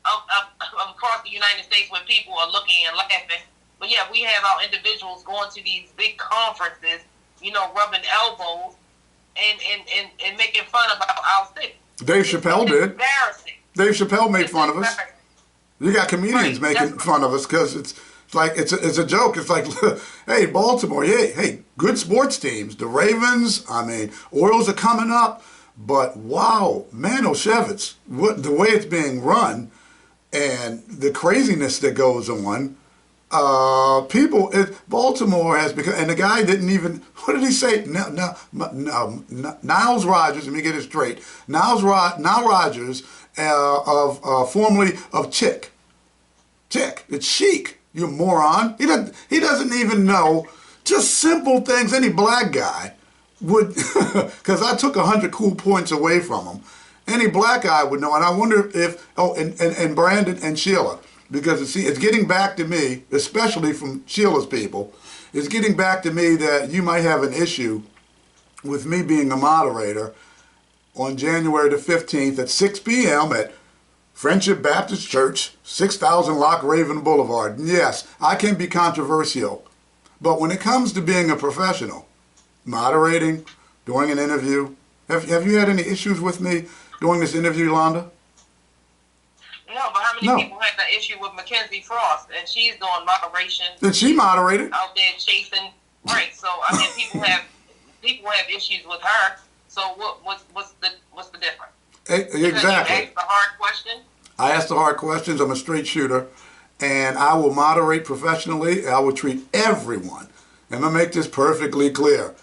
Across the United States, when people are looking and laughing. But yeah, we have our individuals going to these big conferences, rubbing elbows and making fun about our city. Dave Chappelle did. Embarrassing. Dave Chappelle made fun of us. You got comedians making fun of us because it's a joke. It's like, hey, Baltimore, hey, good sports teams. The Ravens, Orioles are coming up, but wow, Manischewitz, the way it's being run and the craziness that goes on. Baltimore has become, and the guy didn't even, what did he say? Niles Rogers, let me get it straight. Niles Rogers, formerly of Chick. It's chic, you moron. He doesn't even know just simple things. Any black guy would, because I took 100 cool points away from him. Any black guy would know, and I wonder if, and Brandon and Sheila, because it's getting back to me, especially from Sheila's people, it's getting back to me that you might have an issue with me being a moderator on January the 15th at 6 p.m. at Friendship Baptist Church, 6000 Lock Raven Boulevard. Yes, I can be controversial, but when it comes to being a professional, moderating, doing an interview, have you had any issues with me doing this interview, Yolanda? No, but how many people had that issue with Mackenzie Frost, and she's doing moderation? Did she moderate? Out there chasing, right? So people have issues with her. So what's the difference? Exactly. You asked the hard question. I ask the hard questions. I'm a straight shooter, and I will moderate professionally. I will treat everyone. I'm gonna make this perfectly clear.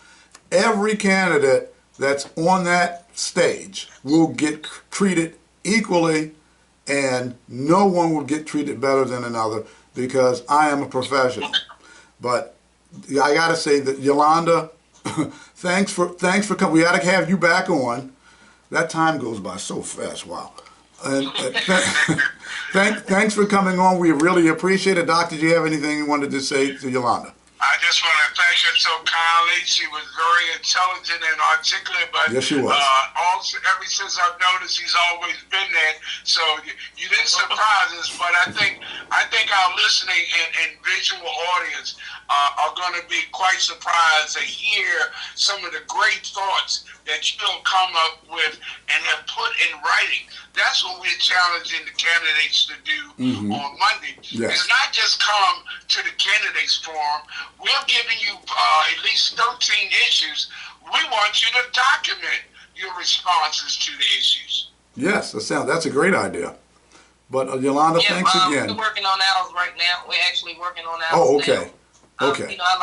Every candidate that's on that stage will get treated equally, and no one will get treated better than another because I am a professional. But I gotta say that Yolanda, thanks for coming. We got to have you back on. That time goes by so fast. Wow. And thanks for coming on. We really appreciate it. Doc, did you have anything you wanted to say to Yolanda? I just want to thank her so kindly. She was very intelligent and articulate, but yes, she was. Also, ever since I've noticed, she's always been that. So you didn't surprise us, but I think our listening and visual audience are going to be quite surprised to hear some of the great thoughts that you'll come up with and have put in writing. That's what we're challenging the candidates to do on Monday. Yes. It's not just come to the candidates forum. We're giving you at least 13 issues. We want you to document your responses to the issues. Yes, that's a great idea. But Yolanda, thanks again. We're working on ours right now. We're actually working on ours. Oh, okay. Now. Okay. I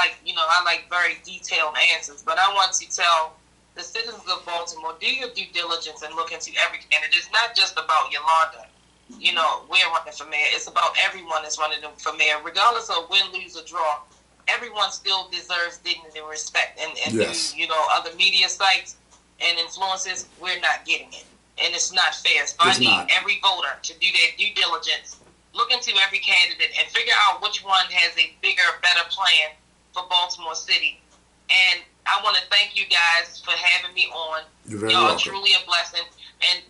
like very detailed answers, but I want to tell the citizens of Baltimore, do your due diligence and look into every candidate. It's not just about Yolanda. We're running for mayor. It's about everyone that's running for mayor, regardless of win, lose, or draw. Everyone still deserves dignity and respect. And yes. Other media sites and influencers, we're not getting it. And it's not fair. So I need every voter to do their due diligence, look into every candidate, and figure out which one has a bigger, better plan for Baltimore City. And I want to thank you guys for having me on. You're very Y'all welcome. are truly a blessing. And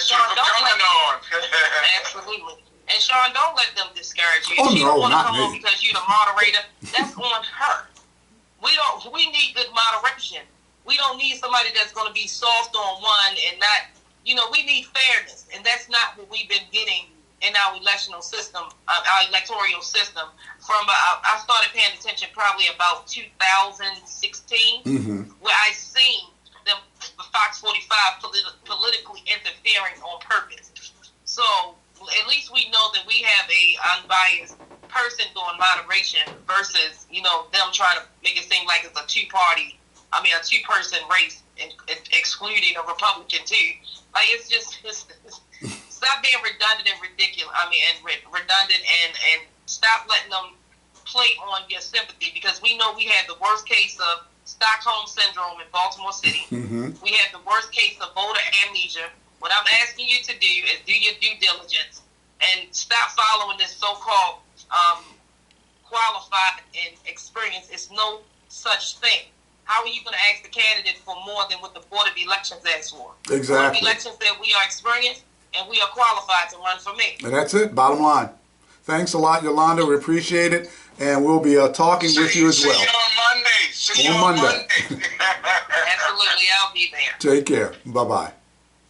Sean, absolutely. And Sean, don't let them discourage you. Oh, she no, don't want to not come me. on because you're the moderator. That's on her. We need good moderation. We don't need somebody that's going to be soft on one and not. We need fairness, and that's not what we've been getting in our electoral system. From I started paying attention probably about 2016, where I seen them Fox 45 politically interfering on purpose. So at least we know that we have a unbiased person doing moderation versus them trying to make it seem like it's a two-person race and excluding a Republican too. Like it's stop being redundant and ridiculous. Redundant and stop letting them play on your sympathy, because we know we had the worst case of Stockholm syndrome in Baltimore City. We had the worst case of voter amnesia. What I'm asking you to do is do your due diligence and stop following this so-called qualified and experience. It's no such thing. How are you going to ask the candidate for more than what the Board of Elections asks for? Exactly. The Board of Elections said we are experienced and we are qualified to run for mayor. And that's it. Bottom line. Thanks a lot, Yolanda. We appreciate it. And we'll be talking with you as well. See you on Monday. See you on Monday. Absolutely. I'll be there. Take care. Bye-bye.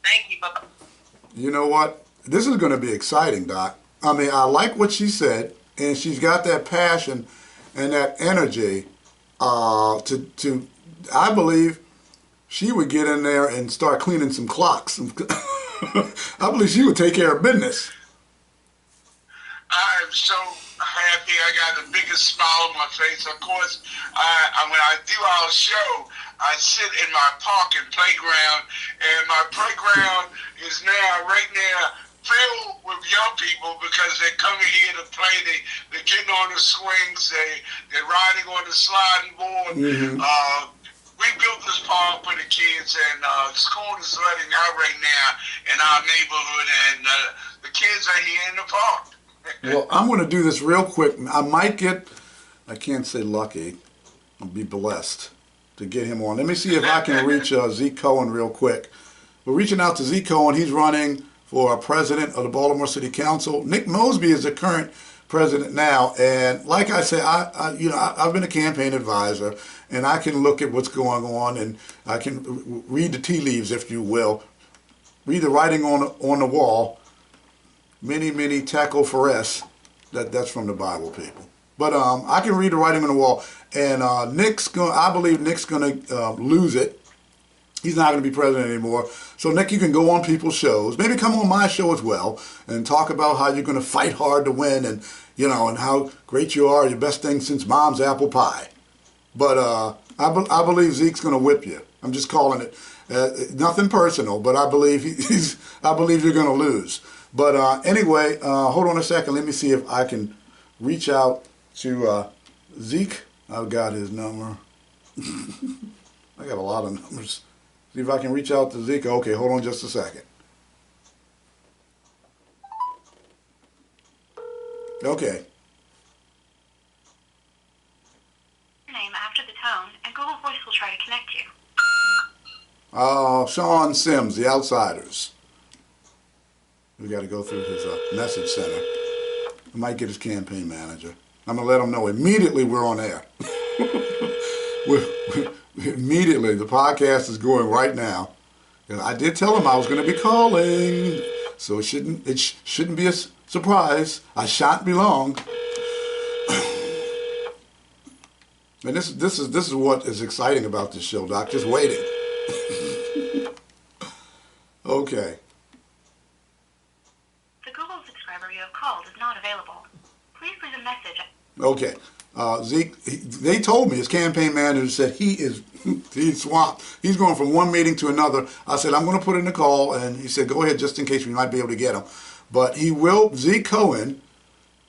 Thank you. Bye-bye. You know what? This is going to be exciting, Doc. I like what she said, and she's got that passion and that energy I believe she would get in there and start cleaning some clocks. I believe she would take care of business. I'm so happy. I got the biggest smile on my face. Of course, when I do our show, I sit in my park and playground, and my playground is right now filled with young people because they're coming here to play. They're getting on the swings. They're riding on the sliding board. We built this park for the kids, and school is letting out right now in our neighborhood, and the kids are here in the park. Well, I'm going to do this real quick. I can't say lucky, I'll be blessed to get him on. Let me see if I can reach Zeke Cohen real quick. We're reaching out to Zeke Cohen. He's running for president of the Baltimore City Council. Nick Mosby is the current president now, and like I say, I've been a campaign advisor, and I can look at what's going on, and I can read the tea leaves, if you will, read the writing on the wall. Many tackle forest. That's from the Bible, people. But I can read the writing on the wall, and I believe Nick's going to lose it. He's not going to be president anymore. So, Nick, you can go on people's shows. Maybe come on my show as well and talk about how you're going to fight hard to win and how great you are, your best thing since mom's apple pie. But I believe Zeke's going to whip you. I'm just calling it. Nothing personal, but I believe I believe you're going to lose. But anyway, hold on a second. Let me see if I can reach out to Zeke. I've got his number. I got a lot of numbers. See if I can reach out to Zeke. Okay, hold on just a second. Okay. Your name after the tone, and Google Voice will try to connect you. Sean Sims, The Outsiders. We got to go through his message center. I might get his campaign manager. I'm going to let him know immediately we're on air. Immediately, the podcast is going right now. And I did tell him I was going to be calling, so it shouldn't be a surprise. I shan't be long. And this is what is exciting about this show, Doc. Just waiting. Okay. The Google subscriber you have called is not available. Please leave a message. Okay. Zeke, they told me, his campaign manager said he's swamped. He's going from one meeting to another. I said, I'm going to put in a call, and he said, go ahead just in case we might be able to get him. But he will, Zeke Cohen,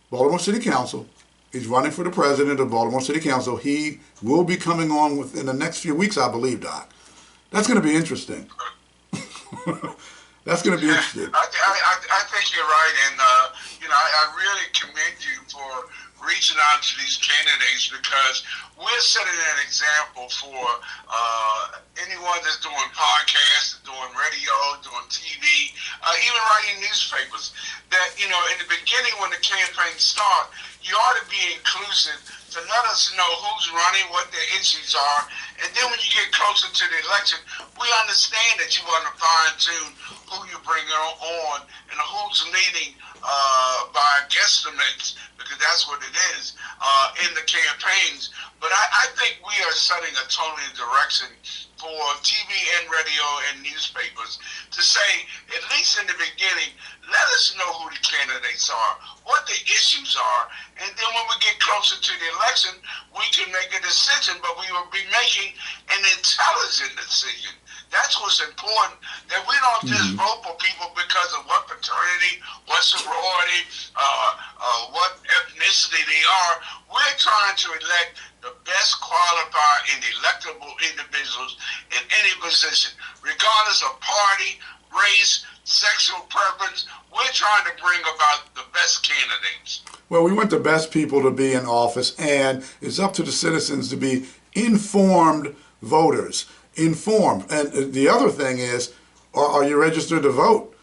Baltimore City Council, he's running for the president of Baltimore City Council. He will be coming on within the next few weeks, I believe, Doc. That's going to be interesting. That's going to be interesting. I think you're right, and I really commend you for reaching out to these candidates, because we're setting an example for anyone that's doing podcasts, doing radio, doing TV, even writing newspapers. That in the beginning, when the campaigns start, you ought to be inclusive to let us know who's running, what their issues are, and then when you get closer to the election, we understand that you want to fine-tune who you bring on and who's leading by guesstimates, because that's what it is in the campaigns. But I think we are setting a totally direction for TV and radio and newspapers to say, at least in the beginning, let us know who the candidates are, what the issues are, and then when we get closer to the election, we can make a decision, but we will be making an intelligent decision. That's what's important, that we don't just vote for people because of what fraternity, what sorority, what ethnicity they are. We're trying to elect the best qualified and electable individuals in any position, regardless of party, race, sexual preference. We're trying to bring about the best candidates. Well, we want the best people to be in office, and it's up to the citizens to be informed voters. Informed. And the other thing is, are you registered to vote?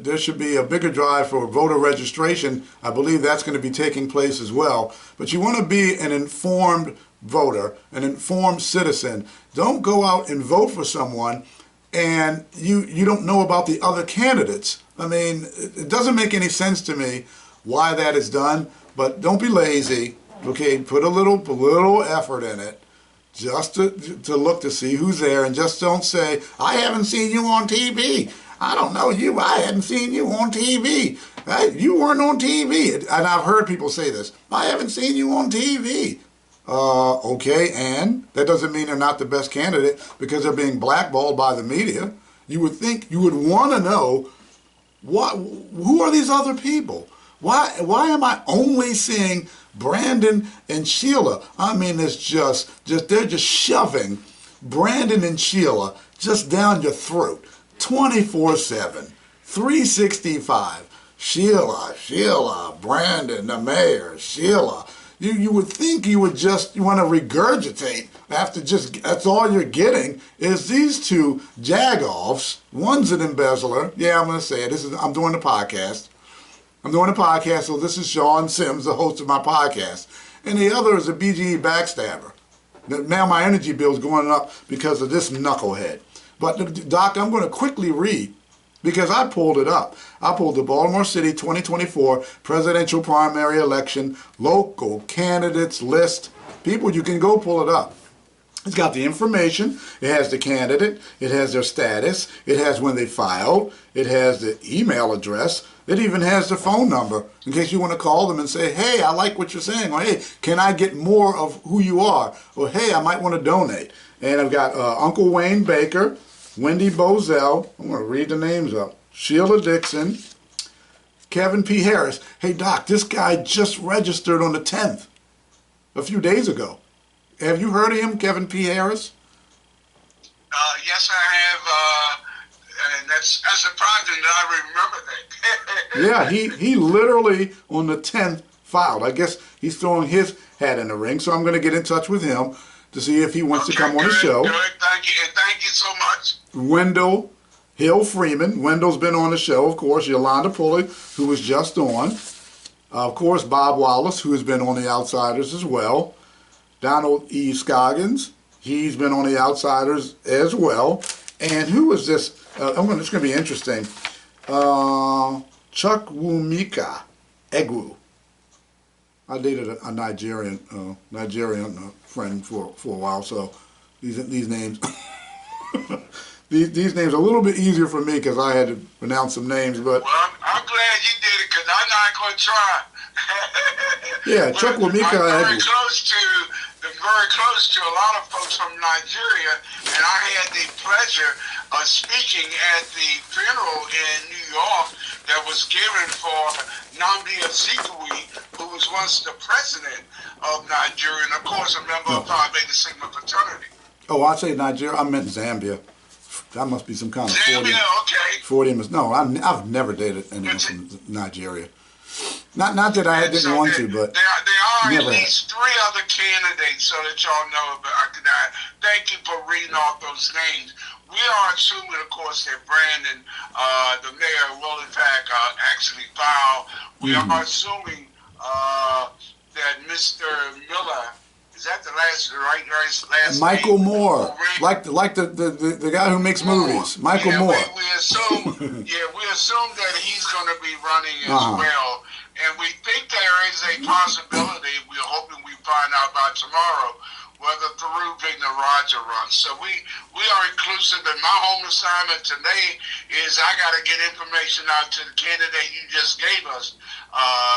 There should be a bigger drive for voter registration. I believe that's going to be taking place as well. But you want to be an informed voter, an informed citizen. Don't go out and vote for someone and you don't know about the other candidates. I mean, it doesn't make any sense to me why that is done, but don't be lazy. Okay, put a little effort in it, just to look to see who's there, and just don't say, I haven't seen you on TV. I don't know you. I hadn't seen you on TV. You weren't on TV. And I've heard people say this. I haven't seen you on TV. Okay, and that doesn't mean they're not the best candidate because they're being blackballed by the media. You would think, you would want to know, who are these other people? Why am I only seeing Brandon and Sheila? I mean, it's just they're just shoving Brandon and Sheila just down your throat, 24/7, 365. Sheila, Brandon, the mayor, Sheila. You would think you would just want to regurgitate after that's all you're getting is these two jagoffs. One's an embezzler. Yeah, I'm going to say it. I'm doing the podcast. So this is Sean Sims, the host of my podcast. And the other is a BGE backstabber. Now my energy bill is going up because of this knucklehead. But, Doc, I'm going to quickly read, because I pulled it up. I pulled the Baltimore City 2024 presidential primary election local candidates list. People, you can go pull it up. It's got the information. It has the candidate. It has their status. It has when they filed. It has the email address. It even has their phone number in case you want to call them and say, hey, I like what you're saying. Or, hey, can I get more of who you are? Or, hey, I might want to donate. And I've got Uncle Wayne Baker, Wendy Bozell, I'm going to read the names up, Sheila Dixon, Kevin P. Harris. Hey, Doc, this guy just registered on the 10th, a few days ago. Have you heard of him, Kevin P. Harris? Yes, I have. And that's surprising that I remember that. Yeah, he literally on the 10th filed. I guess he's throwing his hat in the ring, so I'm going to get in touch with him to see if he wants to come on the show. Good, thank you, and thank you so much. Wendell Hill Freeman. Wendell's been on the show, of course. Yolanda Pulley, who was just on. Of course, Bob Wallace, who has been on The Outsiders as well. Donald E. Scoggins, he's been on The Outsiders as well. And who is this? It's going to be interesting. Chukwumika Egwu. I dated a Nigerian friend for a while, so these names these names are a little bit easier for me because I had to pronounce some names. But well, I'm glad you did it because I'm not going to try. Yeah, Chukwumika Egwu. Very close to a lot of folks from Nigeria, and I had the pleasure of speaking at the funeral in New York that was given for Nnamdi Azikiwe, who was once the president of Nigeria, and of course a member of Phi Beta Sigma fraternity. Oh, I say Nigeria. I meant Zambia. That must be some kind of Zambia, okay. 40. No, I've never dated anyone from Nigeria. Not that I didn't want to, but there are never at least 3 other candidates, so that y'all know about that. Thank you for reading off those names. We are assuming, of course, that Brandon, the mayor, will in fact actually file. We are assuming that Mr. Miller. Is that the last Michael name? Moore, like the guy who makes movies, Michael Moore. We assume, we assume that he's going to be running as well, and we think there is a possibility. We're hoping we find out by tomorrow whether Thuroo Vigna-Raja runs. So we are inclusive, and my home assignment today is I got to get information out to the candidate you just gave us.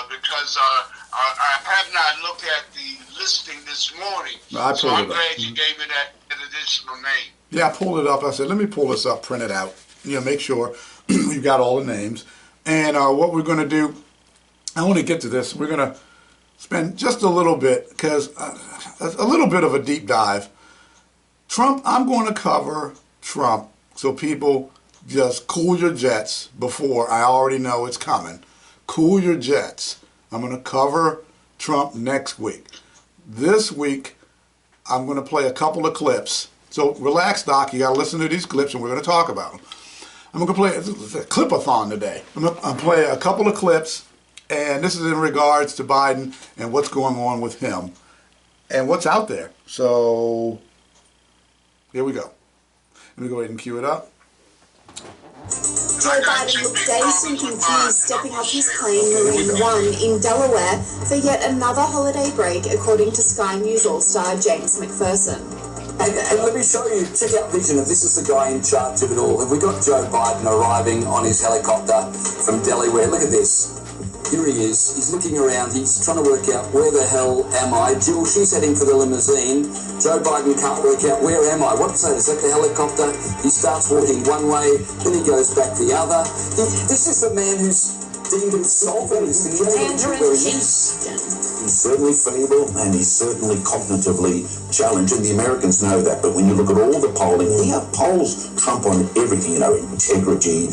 Because I have not looked at the listing this morning. So I'm glad you gave me that additional name. Yeah, I pulled it up. I said, let me pull this up, print it out. Make sure you got all the names. And what we're going to do, I want to get to this. We're going to spend just a little bit, because a little bit of a deep dive. Trump, I'm going to cover Trump so people just cool your jets before I already know it's coming. Cool your jets. I'm going to cover Trump next week. This week, I'm going to play a couple of clips. So relax, Doc. You got to listen to these clips, and we're going to talk about them. I'm going to play a clip-a-thon today. I'm going to play a couple of clips, and this is in regards to Biden and what's going on with him and what's out there. So here we go. Let me go ahead and cue it up. Joe Biden looked dazed and confused, stepping up his claim Marine One in Delaware for yet another holiday break, according to Sky News All-Star James McPherson. And let me show you, check out vision, if this is the guy in charge of it all. Have we got Joe Biden arriving on his helicopter from Delaware? Look at this. Here he is. He's looking around. He's trying to work out, where the hell am I? Jill, she's heading for the limousine. Joe Biden can't work out, where am I? What's that? Is that the helicopter? He starts walking one way, then he goes back the other. This is the man who's deemed himself as the where he is. He's certainly feeble and he's certainly cognitively challenged, and the Americans know that. But when you look at all the polling, he polls Trump on everything, integrity,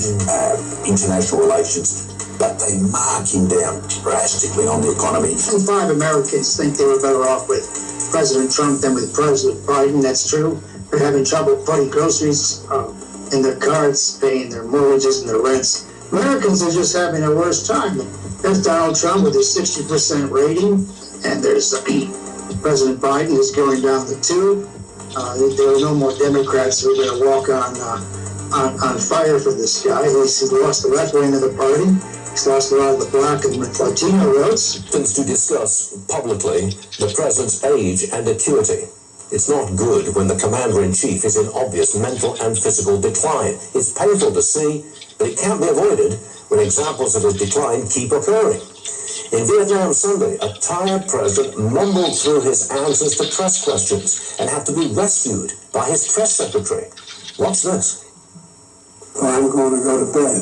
international relations. But they mark him down drastically on the economy. 5 Americans think they were better off with President Trump than with President Biden. That's true. They're having trouble putting groceries in their carts, paying their mortgages and their rents. Americans are just having a worse time. There's Donald Trump with his 60% rating, and there's President Biden who's going down the tube. There are no more Democrats who are going to walk on fire for this guy. He's lost the left wing of the party. He's lost a lot of the black and Latino votes. To discuss publicly the president's age and acuity. It's not good when the commander-in-chief is in obvious mental and physical decline. It's painful to see, but it can't be avoided when examples of his decline keep occurring. In Vietnam Sunday, a tired president mumbled through his answers to press questions and had to be rescued by his press secretary. Watch this. I'm going to go to bed.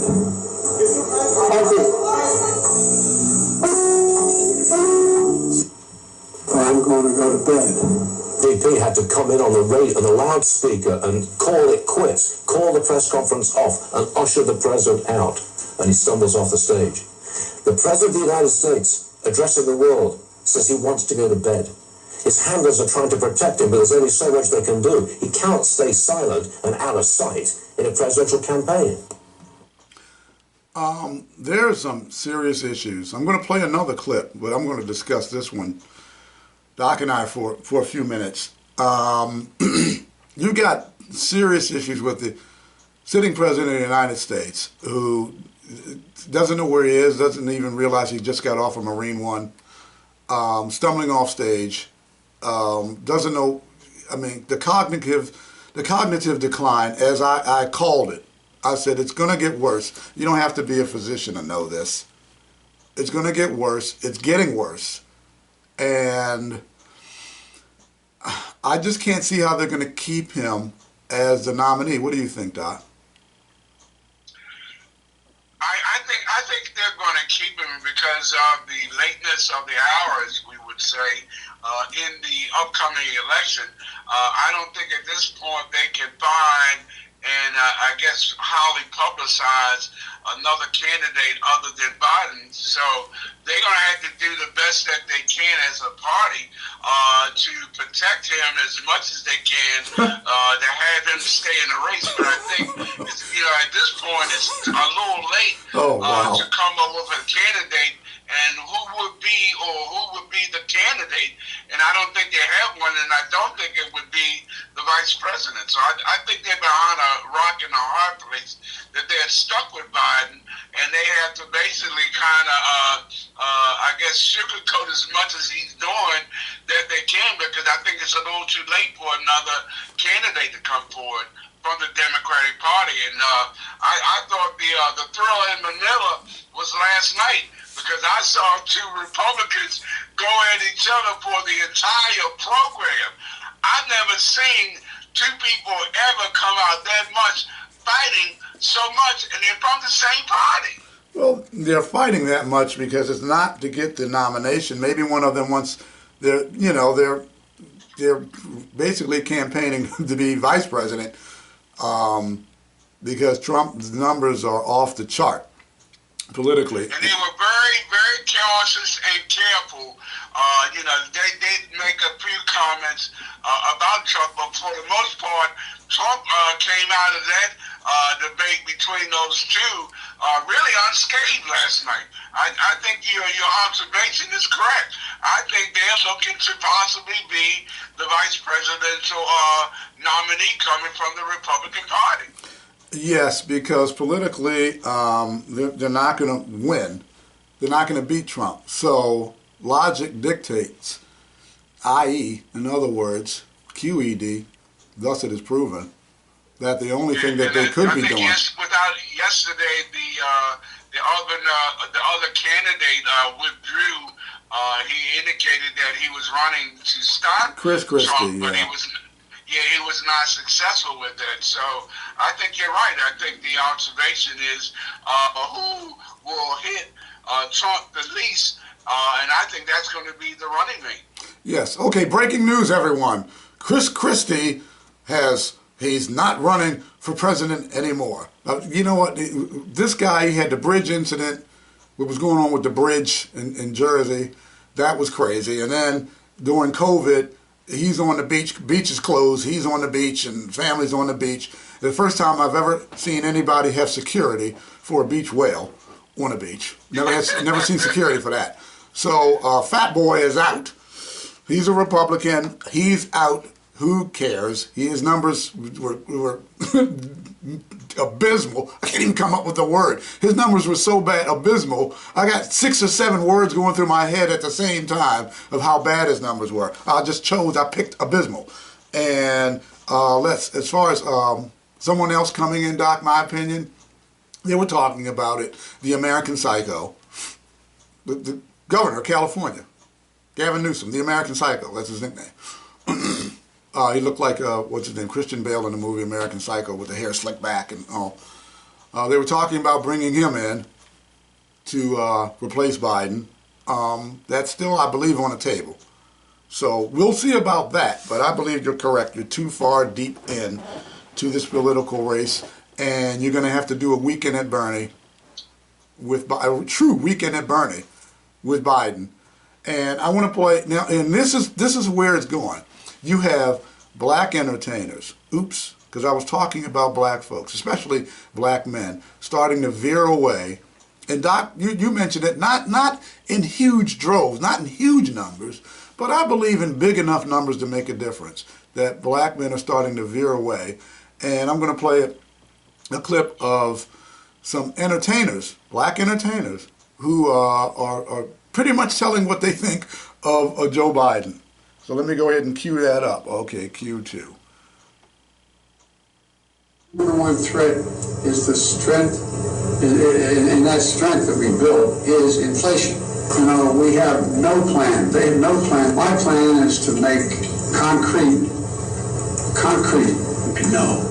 I'm going to go to bed. VP had to come in on the radio, on the loudspeaker, and call it quits, call the press conference off, and usher the president out. And he stumbles off the stage. The president of the United States, addressing the world, says he wants to go to bed. His handlers are trying to protect him, but there's only so much they can do. He cannot stay silent and out of sight in a presidential campaign. There are some serious issues. I'm going to play another clip, but I'm going to discuss this one, Doc and I, for a few minutes. You got serious issues with the sitting president of the United States, who doesn't know where he is, doesn't even realize he just got off of Marine One, stumbling off stage, doesn't know. I mean, the cognitive decline, as I called it. I said, it's going to get worse. You don't have to be a physician to know this. It's going to get worse. It's getting worse. And I just can't see how they're going to keep him as the nominee. What do you think, Doc? I think they're going to keep him because of the lateness of the hour, as we would say, in the upcoming election. I don't think at this point they can find and I guess highly publicize another candidate other than Biden. So they're going to have to do the best that they can as a party to protect him as much as they can to have him stay in the race. But I think, at this point, it's a little late to come up with a candidate. And who would be the candidate? And I don't think they have one, and I don't think it would be the vice president. So I think they're behind a rock and a hard place, that they're stuck with Biden, and they have to basically kind of, I guess, sugarcoat as much as he's doing that they can, because I think it's a little too late for another candidate to come forward from the Democratic Party. And I thought the thrill in Manila was last night, because I saw two Republicans go at each other for the entire program. I've never seen two people ever come out that much fighting so much, and they're from the same party. Well, they're fighting that much because it's not to get the nomination. Maybe one of them wants, they're basically campaigning to be vice president because Trump's numbers are off the chart politically. And they were very, very cautious and careful. They did make a few comments about Trump, but for the most part, Trump came out of that debate between those two really unscathed last night. I think your observation is correct. I think they're looking to possibly be the vice presidential nominee coming from the Republican Party. Yes, because politically, they're not going to win. They're not going to beat Trump. So logic dictates, i.e., in other words, QED, thus it is proven, that the only thing that they could be doing. Yesterday, the other candidate withdrew. He indicated that he was running to stop Trump, but he was not successful with that. So I think you're right. I think the observation is who will hit Trump the least, and I think that's going to be the running mate. Yes. Okay, breaking news, everyone. Chris Christie he's not running for president anymore. You know what? This guy, he had the bridge incident, what was going on with the bridge in Jersey. That was crazy. And then during COVID, he's on the beach, beach is closed, he's on the beach, and family's on the beach. The first time I've ever seen anybody have security for a beach whale on a beach. Never seen security for that. So Fat Boy is out. He's a Republican. He's out. Who cares? His numbers were abysmal. I can't even come up with the word. His numbers were so bad, abysmal. I got 6 or 7 words going through my head at the same time of how bad his numbers were. I picked abysmal. And as far as someone else coming in, Doc, my opinion, they were talking about it, the American Psycho, the governor of California, Gavin Newsom, the American Psycho, that's his nickname. He looked like, what's his name, Christian Bale in the movie American Psycho with the hair slicked back and all. They were talking about bringing him in to replace Biden. That's still, I believe, on the table. So we'll see about that, but I believe you're correct. You're too far deep in to this political race, and you're going to have to do a weekend at Bernie a true weekend at Bernie with Biden. And I want to play now, and this is where it's going. You have black entertainers. Oops, because I was talking about black folks, especially black men, starting to veer away. And Doc, you mentioned it, not in huge droves, not in huge numbers, but I believe in big enough numbers to make a difference, that black men are starting to veer away. And I'm going to play a clip of some entertainers, black entertainers, who are pretty much telling what they think of Joe Biden. So let me go ahead and cue that up. Okay, cue 2. Number one threat is the strength, and that strength that we built is inflation. You know, we have no plan. They have no plan. My plan is to make concrete. No.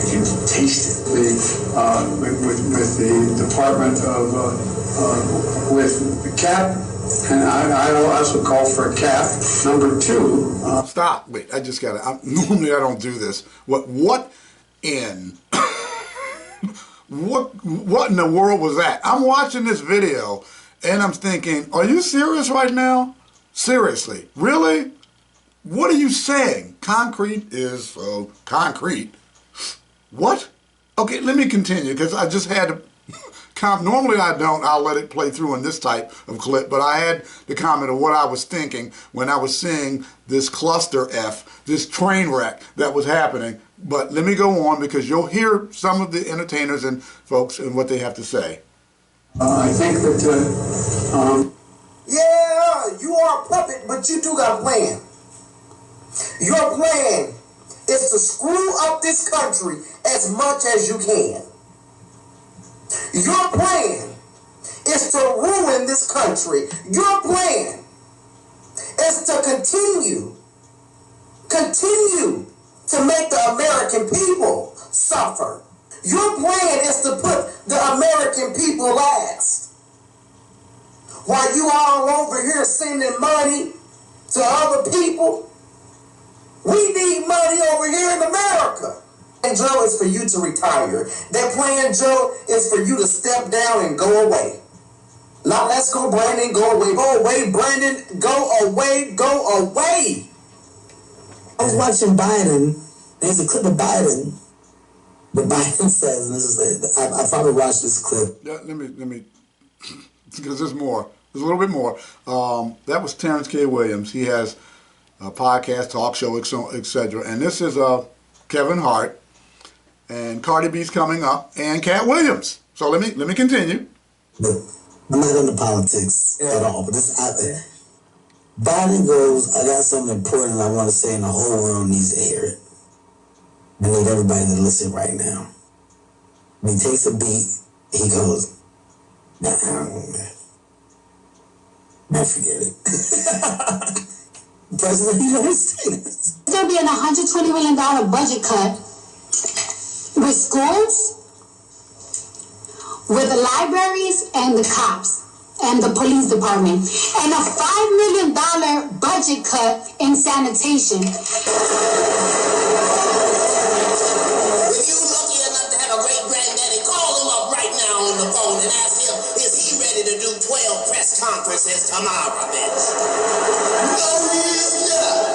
You can taste it. With the Department of with the cap, and I also call for a cap. Number 2. Stop. Wait. I just got it. Normally I don't do this. What in what in the world was that? I'm watching this video and I'm thinking, are you serious right now? Seriously, really? What are you saying? Concrete is concrete. What? Okay, let me continue, because I just had to normally I don't, I'll let it play through in this type of clip, but I had to comment on what I was thinking when I was seeing this cluster F, this train wreck that was happening. But let me go on, because you'll hear some of the entertainers and folks and what they have to say. I think that, yeah, you are a puppet, but you do got a plan. Your plan is to screw up this country as much as you can. Your plan is to ruin this country. Your plan is to continue to make the American people suffer. Your plan is to put the American people last. While you all over here sending money to other people, we need money over here in America. And Joe is for you to retire. That plan, Joe, is for you to step down and go away. Now let's go, Brandon, go away. Go away, Brandon, go away, go away. I was watching Biden. There's a clip of Biden. But Biden says, and this is, I probably watched this clip. Yeah, let me, because there's more. There's a little bit more. That was Terrence K. Williams. He has a podcast, talk show, etc. And this is Kevin Hart, and Cardi B's coming up, and Cat Williams. So let me continue. But I'm not into politics at all. But this out there. Biden goes, I got something important I want to say, and the whole world needs to hear it. I need everybody to listen right now. When he takes a beat, he goes, nah, forget it. President of the United States. There'll be an $120 million budget cut with schools, with the libraries and the cops and the police department, and a $5 million budget cut in sanitation. If you're lucky enough to have a great-granddaddy, call him up right now on the phone and ask him, is he ready to do 12 press conferences tomorrow, bitch? No, he is not.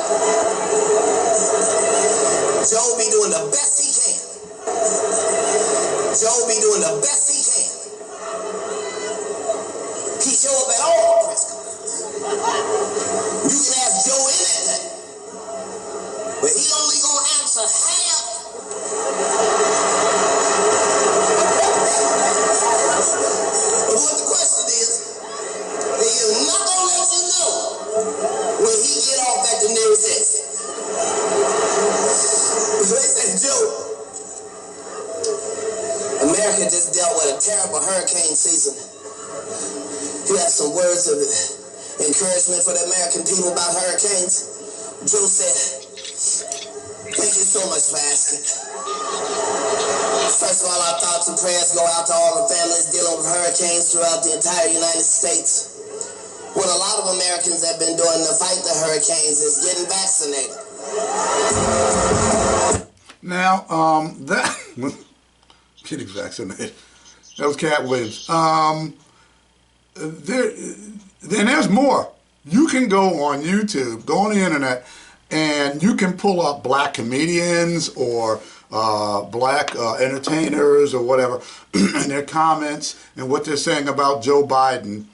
Joe be doing the best he can. Joe be doing the best he can. He show up at all the press conferences. You can ask Joe anything, but he only gonna answer half. But what the question is, he is not gonna let you know when he get off at the nearest exit. They say, Joe, America just dealt with a terrible hurricane season. You have some words of encouragement for the American people about hurricanes? Joe said, thank you so much for asking. First of all, our thoughts and prayers go out to all the families dealing with hurricanes throughout the entire United States. what a lot of Americans have been doing to fight the hurricanes is getting vaccinated. Now, getting vaccinated. That was Cat Williams. There's more. You can go on YouTube, go on the internet, and you can pull up black comedians or black entertainers or whatever, and their comments and what they're saying about Joe Biden.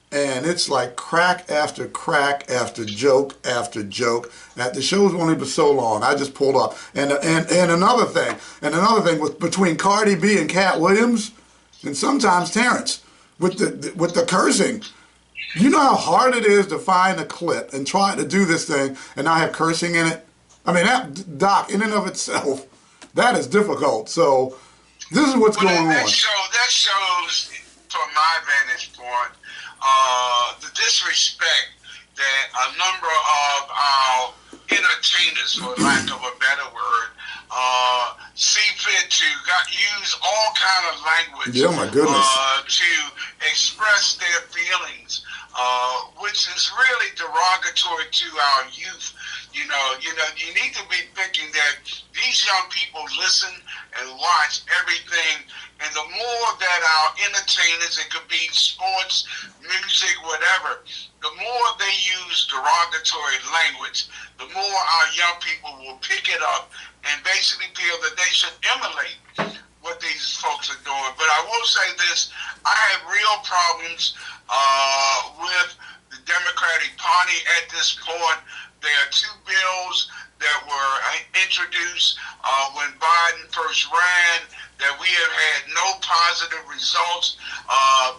And it's like crack after crack after joke after joke. The show's only been so long. I just pulled up. And another thing with between Cardi B and Cat Williams, and sometimes Terrence, with the cursing. You know how hard it is to find a clip and try to do this thing and not have cursing in it? I mean, that, Doc, in and of itself, that is difficult. So this is what's going on. That shows, from my vantage point, the disrespect that a number of our entertainers, for lack of a better word, see fit to use all kind of language oh my goodness. To express their feelings, which is really derogatory to our youth. You need to be thinking that these young people listen and watch everything, and the more that our entertainers, it could be sports, music, whatever, the more they use derogatory language, the more our young people will pick it up and basically feel that they should emulate what these folks are doing. But I will say this, I have real problems with the Democratic Party at this point. There are two bills that were introduced when Biden first ran that we have had no positive results.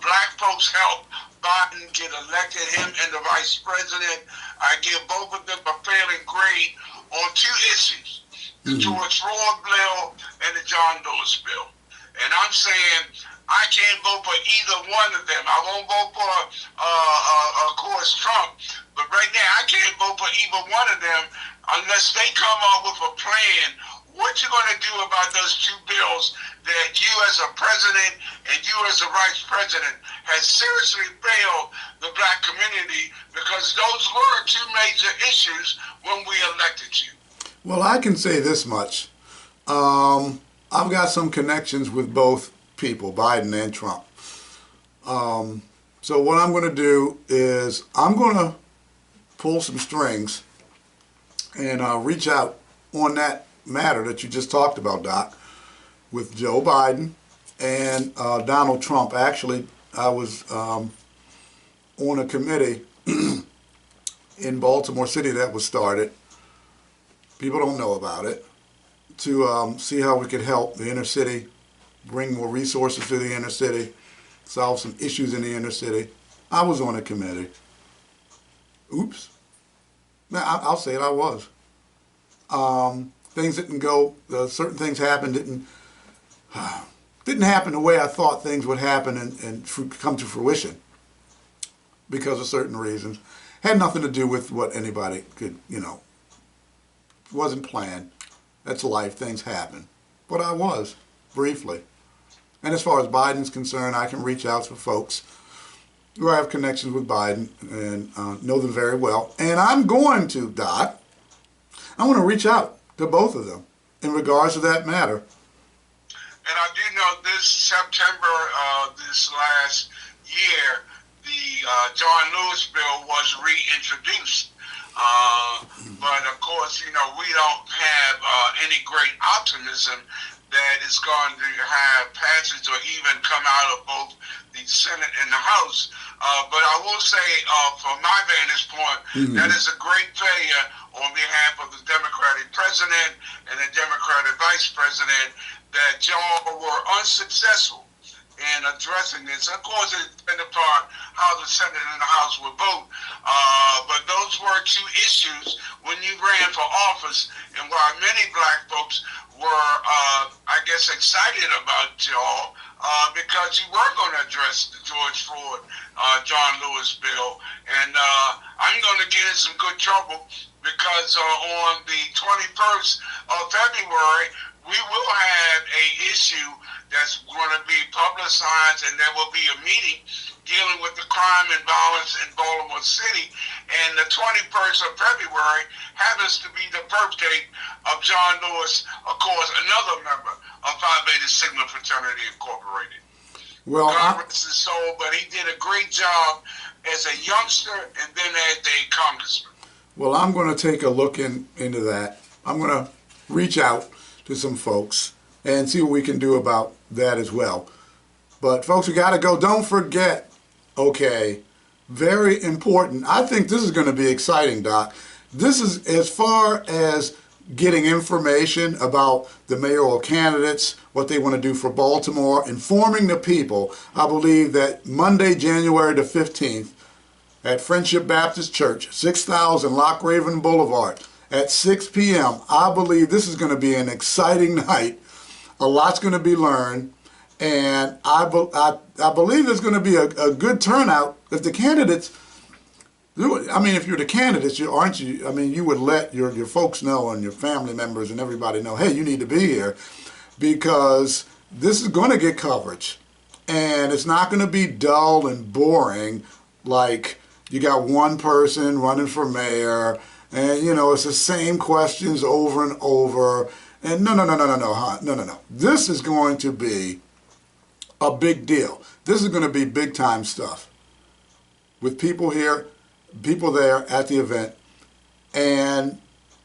Black folks helped Biden get elected, him and the vice president. I give both of them a failing grade on two issues, the George Floyd bill and the John Lewis bill. And I'm saying I can't vote for either one of them. I won't vote for, of course, Trump. But right now, I can't vote for either one of them unless they come up with a plan. What you going to do about those two bills that you as a president and you as a vice president has seriously failed the black community, because those were two major issues when we elected you? Well, I can say this much. I've got some connections with both people, Biden and Trump. So what I'm going to do is I'm going to pull some strings and reach out on that matter that you just talked about, Doc, with Joe Biden and Donald Trump. Actually, I was on a committee in Baltimore City that was started. People don't know about it. To see how we could help the inner city, bring more resources to the inner city, solve some issues in the inner city. I was on a committee. Oops. Now, I'll say it, I was. Things didn't go, certain things happened, didn't happen the way I thought things would happen and come to fruition because of certain reasons. Had nothing to do with what anybody could, wasn't planned. That's life, things happen. But I was, briefly. And as far as Biden's concerned, I can reach out to folks who I have connections with Biden and know them very well. And I'm going to, Doc, I want to reach out to both of them in regards to that matter. And I do know this September, this last year, the John Lewis bill was reintroduced. But of course, we don't have any great optimism that it's going to have passage or even come out of both the Senate and the House. But I will say, from my vantage point, that is a great failure on behalf of the Democratic president and the Democratic vice president that y'all were unsuccessful in addressing this. Of course, it depends upon how the Senate and the House would vote. But those were two issues when you ran for office, and while many black folks were, excited about y'all because you were going to address the George Floyd, John Lewis bill. And I'm going to get in some good trouble because on the 21st of February, we will have a issue that's going to be publicized, and there will be a meeting dealing with the crime and violence in Baltimore City. And the 21st of February happens to be the birthday of John Lewis, of course, another member of Phi Beta Sigma Fraternity Incorporated. Well, God rest his soul, but he did a great job as a youngster and then as a congressman. Well, I'm going to take a look into that. I'm going to reach out to some folks and see what we can do about that as well. But folks, we got to go. Don't forget, okay, very important. I think this is going to be exciting, Doc. This is as far as getting information about the mayoral candidates, what they want to do for Baltimore, informing the people. I believe that Monday, January the 15th, at Friendship Baptist Church, 6000 Lock Raven Boulevard, at 6 p.m., I believe this is going to be an exciting night. A lot's going to be learned, and I believe there's going to be a good turnout if the candidates. I mean, if you're the candidates, aren't you? I mean, you would let your folks know and your family members and everybody know, hey, you need to be here, because this is going to get coverage, and it's not going to be dull and boring like you got one person running for mayor, and you know it's the same questions over and over. And no. This is going to be a big deal. This is going to be big time stuff with people here, people there at the event. And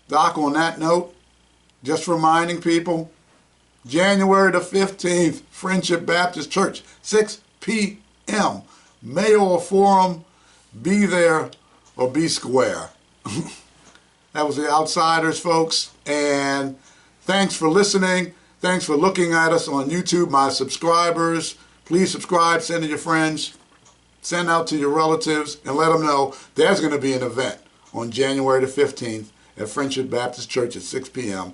Doc, on that note, just reminding people, January the 15th, Friendship Baptist Church, 6 p.m. Mayoral Forum. Be there or be square. That was The Outsiders, folks. And thanks for listening. Thanks for looking at us on YouTube, my subscribers. Please subscribe, send to your friends, send out to your relatives, and let them know there's going to be an event on January the 15th at Friendship Baptist Church at 6 p.m.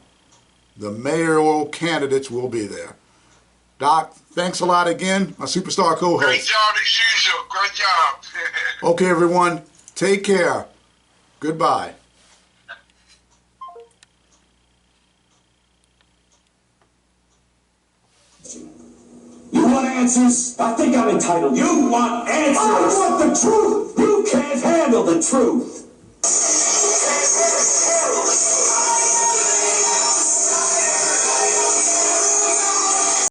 The mayoral candidates will be there. Doc, thanks a lot again, my superstar co-host. Great job as usual. Great job. Okay, everyone, take care. Goodbye. You want answers? I think I'm entitled. You want answers? I want the truth. You can't handle the truth.